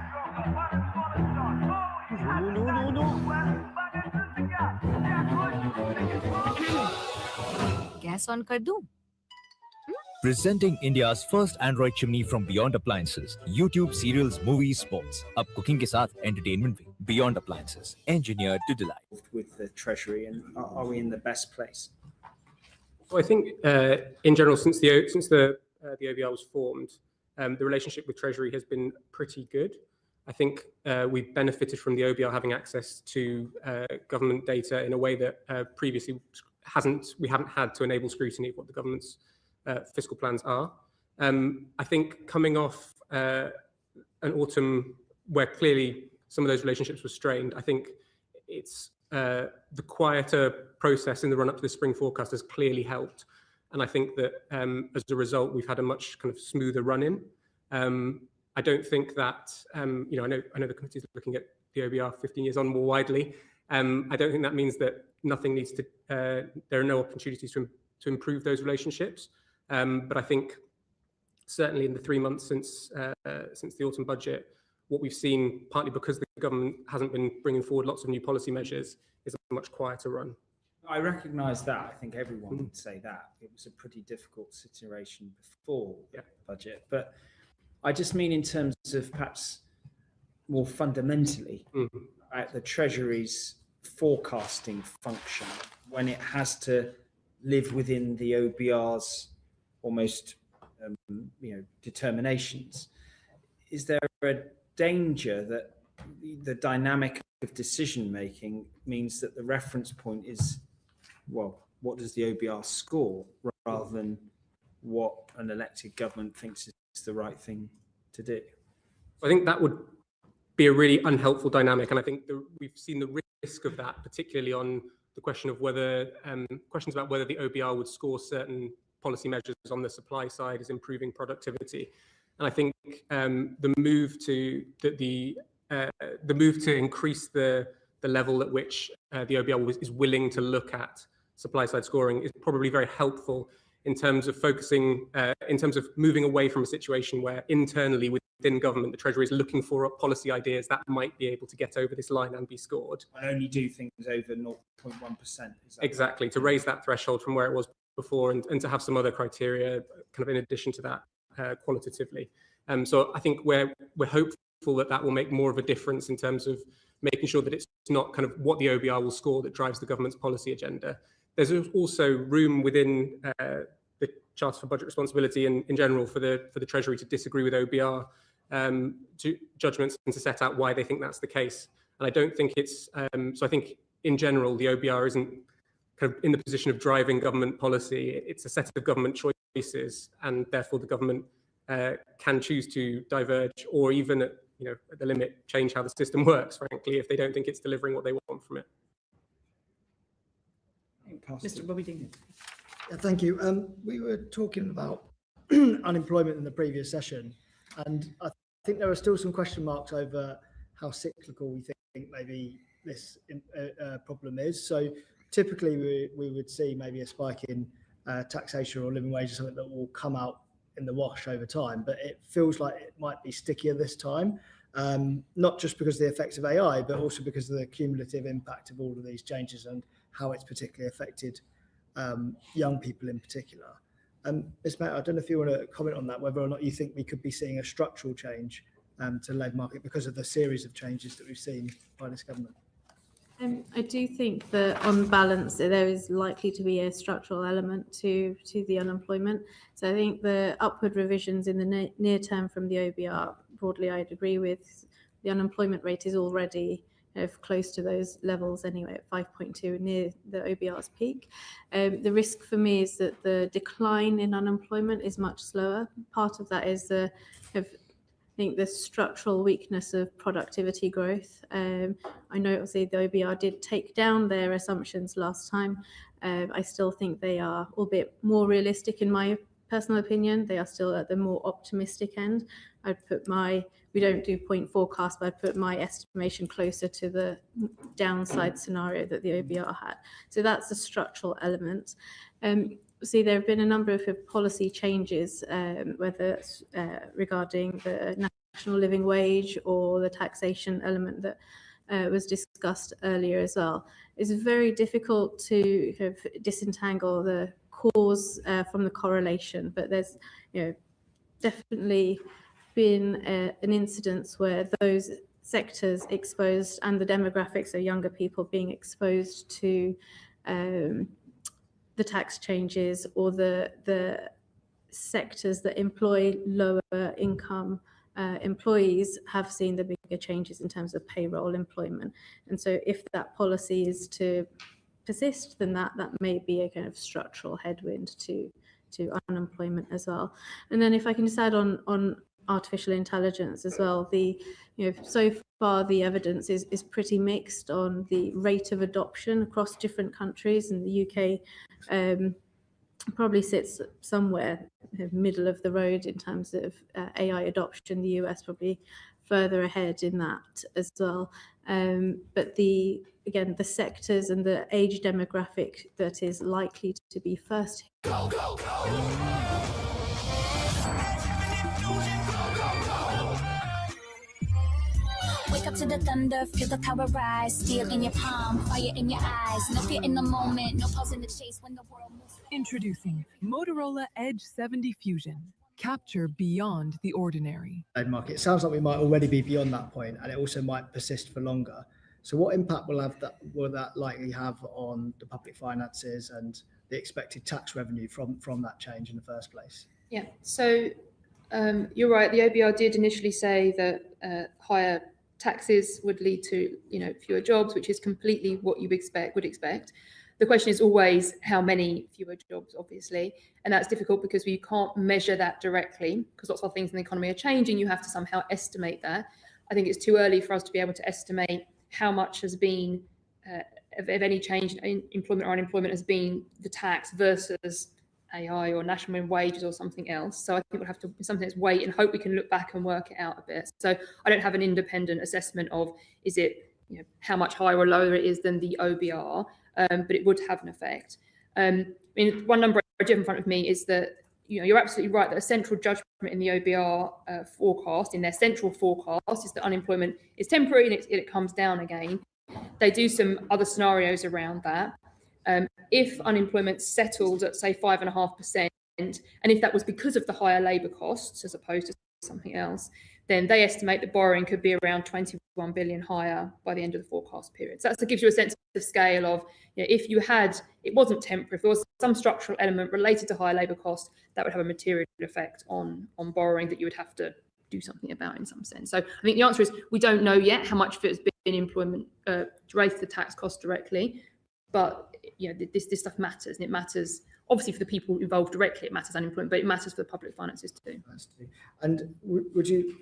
Gas on kar दूं? Presenting India's first Android chimney from Beyond Appliances. YouTube serials, movies, sports. Ab cooking ke saath entertainment bhi. Beyond Appliances, engineered to delight. With the Treasury, and are we in the best place? Well, I think in general, since the OBR was formed, the relationship with Treasury has been pretty good. I think we've benefited from the OBR having access to government data in a way that previously we haven't had to enable scrutiny of what the government's fiscal plans are. I think coming off an autumn where clearly some of those relationships were strained, I think it's the quieter process in the run-up to the spring forecast has clearly helped. And I think that as a result, we've had a much kind of smoother run-in. I don't think that, I know the committee is looking at the OBR 15 years on more widely. I don't think that means that nothing needs to, there are no opportunities to improve those relationships. But I think certainly in the 3 months since the autumn budget, what we've seen, partly because the government hasn't been bringing forward lots of new policy measures, is a much quieter run. I recognise that. I think everyone would say that. It was a pretty difficult situation before the budget. But I just mean in terms of perhaps more fundamentally about the Treasury's forecasting function when it has to live within the OBR's almost determinations. Is there a danger that the dynamic of decision making means that the reference point is, well, what does the OBR score rather than what an elected government thinks is the right thing to do? I think that would be a really unhelpful dynamic, and I think we've seen the risk of that, particularly on the question of whether questions about whether the OBR would score certain policy measures on the supply side as improving productivity. And I think the move to increase the level at which the OBR is willing to look at supply side scoring is probably very helpful in terms of focusing, in terms of moving away from a situation where internally within government, the Treasury is looking for policy ideas that might be able to get over this line and be scored. And only do things over 0.1%. Exactly, to raise that threshold from where it was before and to have some other criteria kind of in addition to that qualitatively. So I think we're hopeful that will make more of a difference in terms of making sure that it's not kind of what the OBR will score that drives the government's policy agenda. There's also room within the Charter for Budget Responsibility and in general for the Treasury to disagree with OBR judgments and to set out why they think that's the case. And I don't think it's, so I think in general, the OBR isn't kind of in the position of driving government policy. It's a set of government choices, and therefore the government can choose to diverge or even at the limit change how the system works, frankly, if they don't think it's delivering what they want from it. Mr. Bobby Dean. Yeah, thank you. We were talking about unemployment in the previous session, and I think there are still some question marks over how cyclical we think maybe this problem is. So typically we would see maybe a spike in taxation or living wage or something that will come out in the wash over time, but it feels like it might be stickier this time, not just because of the effects of AI, but also because of the cumulative impact of all of these changes and how it's particularly affected young people in particular. Ms. Mayor, I don't know if you want to comment on that, whether or not you think we could be seeing a structural change to the labour market because of the series of changes that we've seen by this government. I do think that on balance there is likely to be a structural element to the unemployment. So I think the upward revisions in the near term from the OBR, broadly I'd agree with. The unemployment rate is already close to those levels anyway at 5.2, near the OBR's peak. The risk for me is that the decline in unemployment is much slower. Part of that is I think the structural weakness of productivity growth. I know obviously the OBR did take down their assumptions last time. I still think they are, albeit more realistic in my personal opinion, they are still at the more optimistic end. I'd put we don't do point forecast, but I'd put my estimation closer to the downside scenario that the OBR had. So that's a structural element. See, there have been a number of policy changes, whether it's regarding the national living wage or the taxation element that was discussed earlier as well. It's very difficult to kind of disentangle the cause from the correlation, but there's definitely been an incidence where those sectors exposed and the demographics of younger people being exposed to the tax changes, or the sectors that employ lower income employees have seen the bigger changes in terms of payroll employment. And so if that policy is to persist, then that may be a kind of structural headwind to unemployment as well. And then if I can just add on artificial intelligence as well, so far the evidence is pretty mixed on the rate of adoption across different countries, and the UK probably sits somewhere middle of the road in terms of AI adoption. The US probably further ahead in that as well. But again, the sectors and the age demographic that is likely to be first. Go, go, go. Wake up to the thunder, feel the power rise. Steel in your palm, fire in your eyes. No fear in the moment, no pause in the chase when the world moves. Introducing Motorola Edge 70 Fusion. Capture beyond the ordinary. Market. It sounds like we might already be beyond that point, and it also might persist for longer. So what impact will that likely have on the public finances and the expected tax revenue from that change in the first place? Yeah, so you're right. The OBR did initially say that higher taxes would lead to fewer jobs, which is completely what you would expect. The question is always how many fewer jobs, obviously, and that's difficult because we can't measure that directly because lots of things in the economy are changing. You have to somehow estimate that. I think it's too early for us to be able to estimate how much has been of any change in employment or unemployment has been the tax versus AI or national minimum wages or something else. So I think we'll have to something that's wait and hope we can look back and work it out a bit. So I don't have an independent assessment of is it how much higher or lower it is than the OBR, but it would have an effect. I mean, one number I do have in front of me is that you're absolutely right that a central judgment in the OBR forecast, in their central forecast, is that unemployment is temporary and it comes down again. They do some other scenarios around that. If unemployment settled at, say, 5.5%, and if that was because of the higher labour costs as opposed to something else, then they estimate that borrowing could be around 21 billion higher by the end of the forecast period. So that gives you a sense of the scale of, if it wasn't temporary, if there was some structural element related to higher labour costs, that would have a material effect on borrowing that you would have to do something about in some sense. So I think the answer is we don't know yet how much of it has been employment related to tax costs directly, but this stuff matters, and it matters obviously for the people involved directly. It matters unemployment, but it matters for the public finances too. And would you?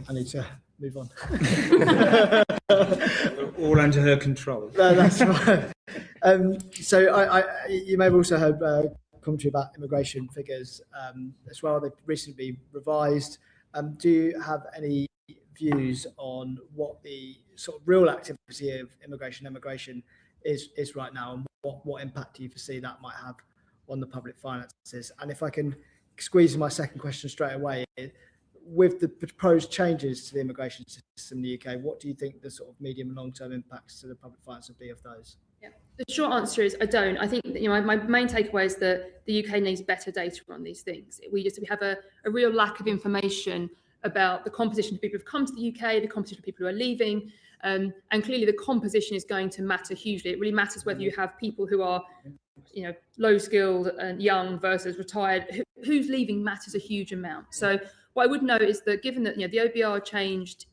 I need to move on. All under her control. No, that's right. So you may have also heard commentary about immigration figures as well. They've recently been revised. Do you have any views on what the sort of real activity of immigration is right now, and what impact do you foresee that might have on the public finances? And if I can squeeze in my second question straight away, with the proposed changes to the immigration system in the UK, what do you think the sort of medium and long-term impacts to the public finance would be of those? Yeah. The short answer is I don't. I think that, my main takeaway is that the UK needs better data on these things. We have a real lack of information about the composition of people who've come to the UK, the composition of people who are leaving, and clearly the composition is going to matter hugely. It really matters whether you have people who are, low skilled and young versus retired. Who's leaving matters a huge amount. So what I would note is that given that the OBR changed,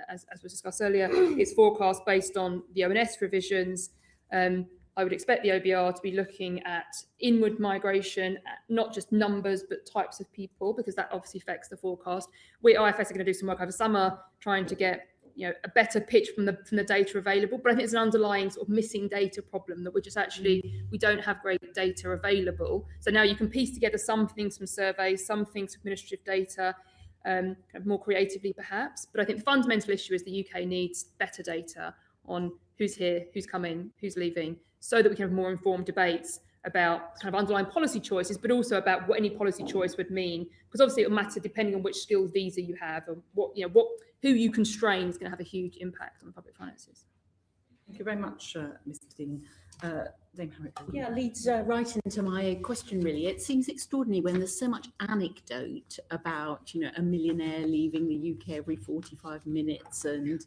as was discussed earlier, its forecast based on the ONS revisions. I would expect the OBR to be looking at inward migration, not just numbers, but types of people, because that obviously affects the forecast. We at IFS are going to do some work over summer trying to get a better pitch from the data available. But I think it's an underlying sort of missing data problem that we don't have great data available. So now you can piece together some things from surveys, some things from administrative data, kind of more creatively perhaps. But I think the fundamental issue is the UK needs better data on who's here, who's coming, who's leaving, so that we can have more informed debates about kind of underlying policy choices, but also about what any policy choice would mean, because obviously it will matter depending on which skills visa you have, and who you constrain is going to have a huge impact on public finances. Thank you very much, Mr. Dean. Dame Harriet. Yeah, leads right into my question, really. It seems extraordinary when there's so much anecdote about, a millionaire leaving the UK every 45 minutes and,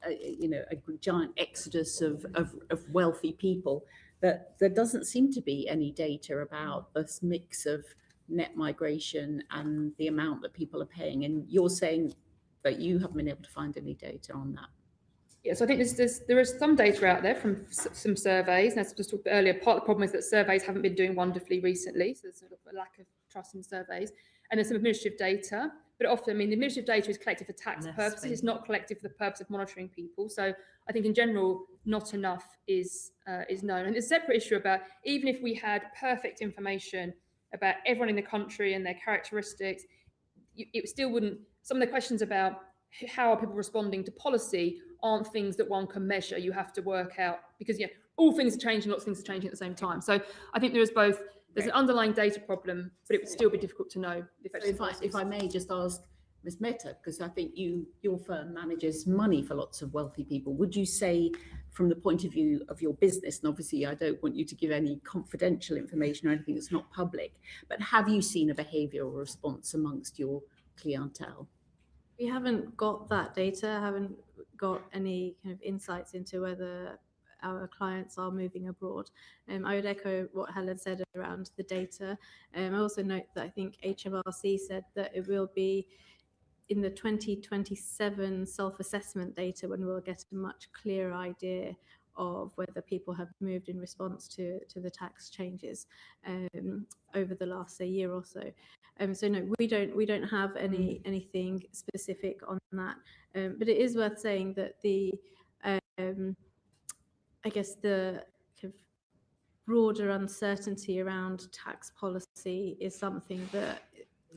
a giant exodus of wealthy people, that there doesn't seem to be any data about this mix of net migration and the amount that people are paying. And you're saying that you haven't been able to find any data on that. Yes, I think there is some data out there from some surveys. And as I just talked earlier, part of the problem is that surveys haven't been doing wonderfully recently. So there's sort of a lack of trust in surveys. And there's some administrative data. But often, the administrative data is collected for tax purposes. It's not collected for the purpose of monitoring people. So I think in general, not enough is known. And there's a separate issue about even if we had perfect information about everyone in the country and their characteristics, it still wouldn't. Some of the questions about how are people responding to policy aren't things that one can measure. You have to work out, because all things are changing, lots of things are changing at the same time. So I think there's an underlying data problem, but it would still be difficult to know the effects. If I may just ask Ms. Mehta, because I think your firm manages money for lots of wealthy people. Would you say, from the point of view of your business, and obviously I don't want you to give any confidential information or anything that's not public, but have you seen a behavioural response amongst your clientele? We haven't got that data, haven't got any kind of insights into whether our clients are moving abroad. I would echo what Helen said around the data. I also note that I think HMRC said that it will be in the 2027 self-assessment data when we'll get a much clearer idea of whether people have moved in response to the tax changes over the last year or so. So no, we don't have anything specific on that. But it is worth saying that I guess the kind of broader uncertainty around tax policy is something that,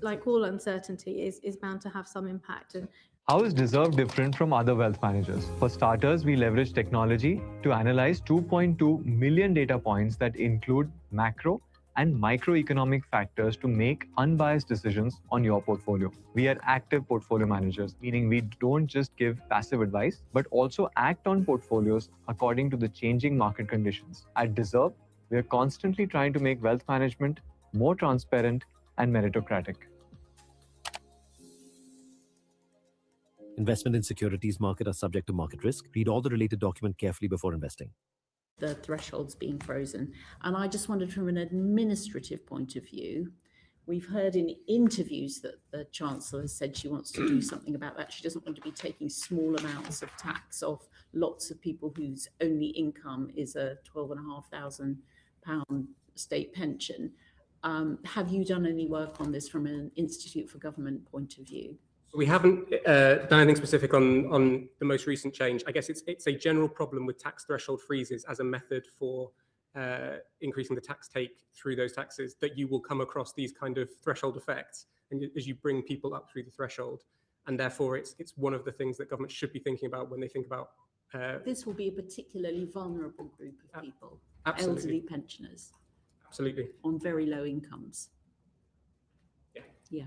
like all uncertainty, is bound to have some impact. And how is Deserve different from other wealth managers? For starters, we leverage technology to analyze 2.2 million data points that include macro and microeconomic factors to make unbiased decisions on your portfolio. We are active portfolio managers, meaning we don't just give passive advice, but also act on portfolios according to the changing market conditions. At Deserve, we are constantly trying to make wealth management more transparent and meritocratic. Investment in securities market are subject to market risk. Read all the related document carefully before investing. The thresholds being frozen. And I just wondered, from an administrative point of view, we've heard in interviews that the Chancellor has said she wants to do something about that. She doesn't want to be taking small amounts of tax off lots of people whose only income is a £12,500 state pension. Have you done any work on this from an Institute for Government point of view? We haven't done anything specific on the most recent change. I guess it's a general problem with tax threshold freezes as a method for increasing the tax take through those taxes, that you will come across these kind of threshold effects and as you bring people up through the threshold. And therefore, it's one of the things that government should be thinking about when they think about. This will be a particularly vulnerable group of people, absolutely. Elderly pensioners. Absolutely. On very low incomes. Yeah.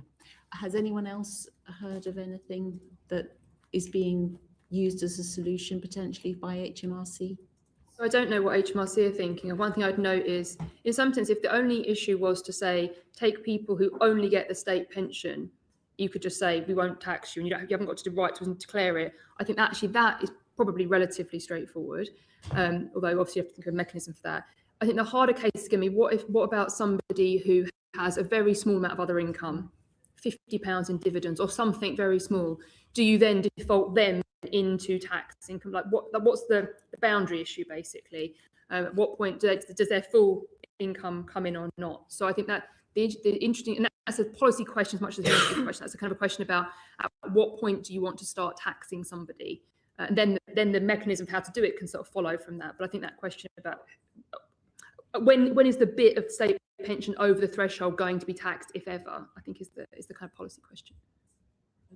Has anyone else heard of anything that is being used as a solution potentially by HMRC? So I don't know what HMRC are thinking. And one thing I'd note is, in some sense, if the only issue was to say, take people who only get the state pension, you could just say, we won't tax you, and you haven't got to do right to declare it. I think actually that is probably relatively straightforward, although obviously you have to think of a mechanism for that. I think the harder case is going to be, what about somebody who has a very small amount of other income, £50 in dividends or something very small? Do you then default them into tax income? Like what's the boundary issue basically? At what point does their full income come in or not? So I think that the interesting, and that's a policy question as much as a question. That's a kind of a question about at what point do you want to start taxing somebody, and then the mechanism of how to do it can sort of follow from that. But I think that question about when is the bit of state pension over the threshold going to be taxed, if ever, I think is the kind of policy question.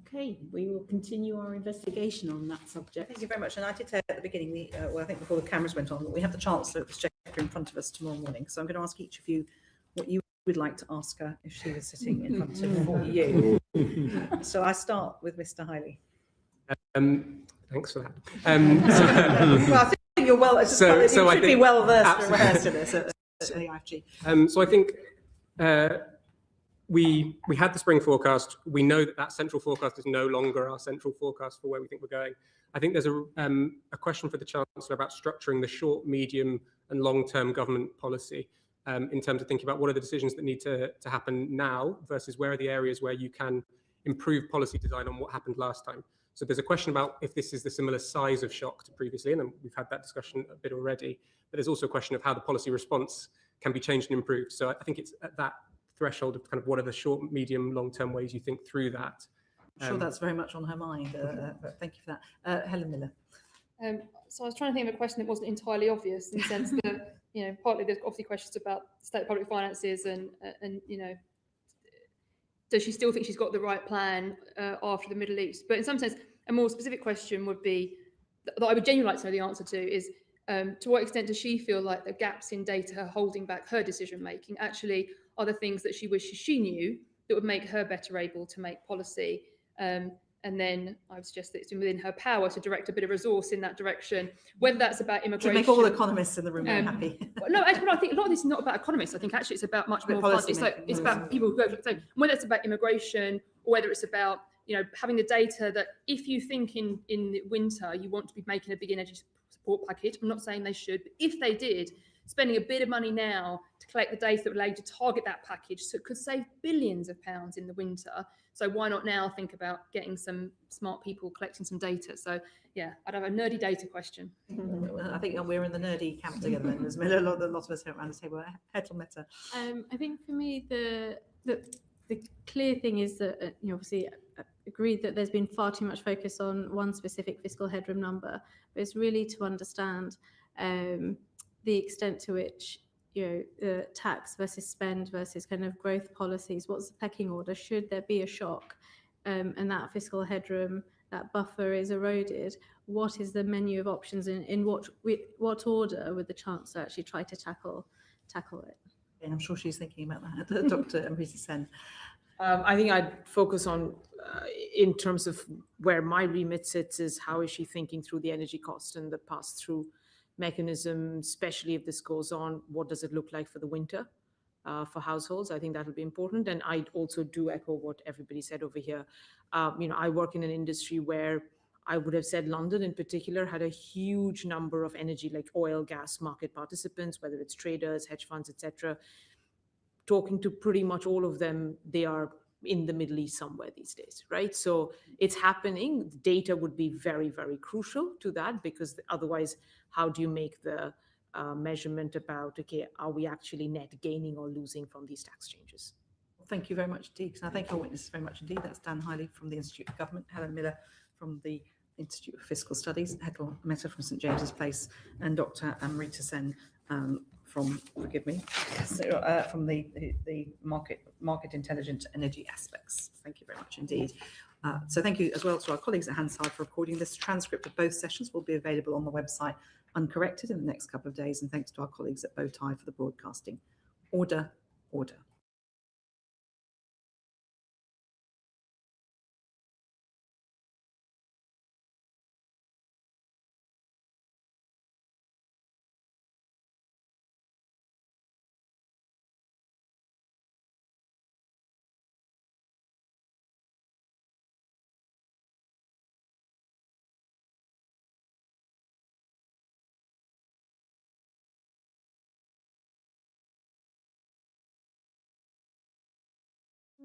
Okay, we will continue our investigation on that subject. Thank you very much. And I did say at the beginning, well, I think before the cameras went on, that we have the Chancellor of the Exchequer in front of us tomorrow morning. So I'm going to ask each of you what you would like to ask her if she was sitting in front of you. So I start with Mr. Hiley. Thanks for that. Well, I think you're well. So you should be well versed absolutely. and rehearsed in this at the IFG. So I think we had the spring forecast. We know that central forecast is no longer our central forecast for where we think we're going. I think there's a question for the Chancellor about structuring the short, medium and long-term government policy in terms of thinking about what are the decisions that need to happen now versus where are the areas where you can improve policy design on what happened last time. So there's a question about if this is the similar size of shock to previously, and we've had that discussion a bit already, but there's also a question of how the policy response can be changed and improved. So I think it's at that threshold of kind of what are the short, medium, long-term ways you think through that. I'm sure that's very much on her mind. But thank you for that. Helen Miller. So I was trying to think of a question that wasn't entirely obvious in the sense that, partly there's obviously questions about state public finances and does she still think she's got the right plan after the Middle East? But in some sense, a more specific question would be, that I would genuinely like to know the answer to, is to what extent does she feel like the gaps in data are holding back her decision making actually are the things that she wishes she knew that would make her better able to make policy? And then I would suggest that it's within her power to direct a bit of resource in that direction, whether that's about immigration. To make all economists in the room happy. No, actually, I think a lot of this is not about economists. I think actually it's about much more fun. It's about people who go, so whether it's about immigration or whether it's about having the data that if you think in the winter you want to be making a big energy support package, I'm not saying they should, but if they did, spending a bit of money now to collect the data that would allow you to target that package, so it could save billions of pounds in the winter. So why not now think about getting some smart people collecting some data? So yeah, I'd have a nerdy data question. I think we're in the nerdy camp together. There's a lot of us here around the table. Hetal Meta. I think for me the clear thing is that obviously agreed that there's been far too much focus on one specific fiscal headroom number, but it's really to understand the extent to which tax versus spend versus kind of growth policies. What's the pecking order? Should there be a shock and that fiscal headroom, that buffer is eroded? What is the menu of options in what order would the Chancellor actually try to tackle it? And I'm sure she's thinking about that, Dr. Amrita Sen. I think I'd focus on, in terms of where my remit sits, is how is she thinking through the energy cost and the pass-through mechanism, especially if this goes on, what does it look like for the winter for households? I think that'll be important. And I also do echo what everybody said over here. I work in an industry where I would have said London in particular had a huge number of energy, like oil, gas market participants, whether it's traders, hedge funds, etc. Talking to pretty much all of them, they are in the Middle East somewhere these days, right? So it's happening. Data would be very, very crucial to that, because otherwise, how do you make the measurement about, okay, are we actually net gaining or losing from these tax changes? Thank you very much indeed. And I thank our witnesses very much indeed. That's Dan Hiley from the Institute of Government, Helen Miller from the Institute of Fiscal Studies, Hetal Meta from St James's Place, and Dr. Amrita Sen from, forgive me, from the market intelligent energy aspects. Thank you very much indeed. So thank you as well to our colleagues at Hansard for recording this. Transcript of both sessions will be available on the website uncorrected in the next couple of days. And thanks to our colleagues at Bowtie for the broadcasting. Order, order.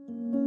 you.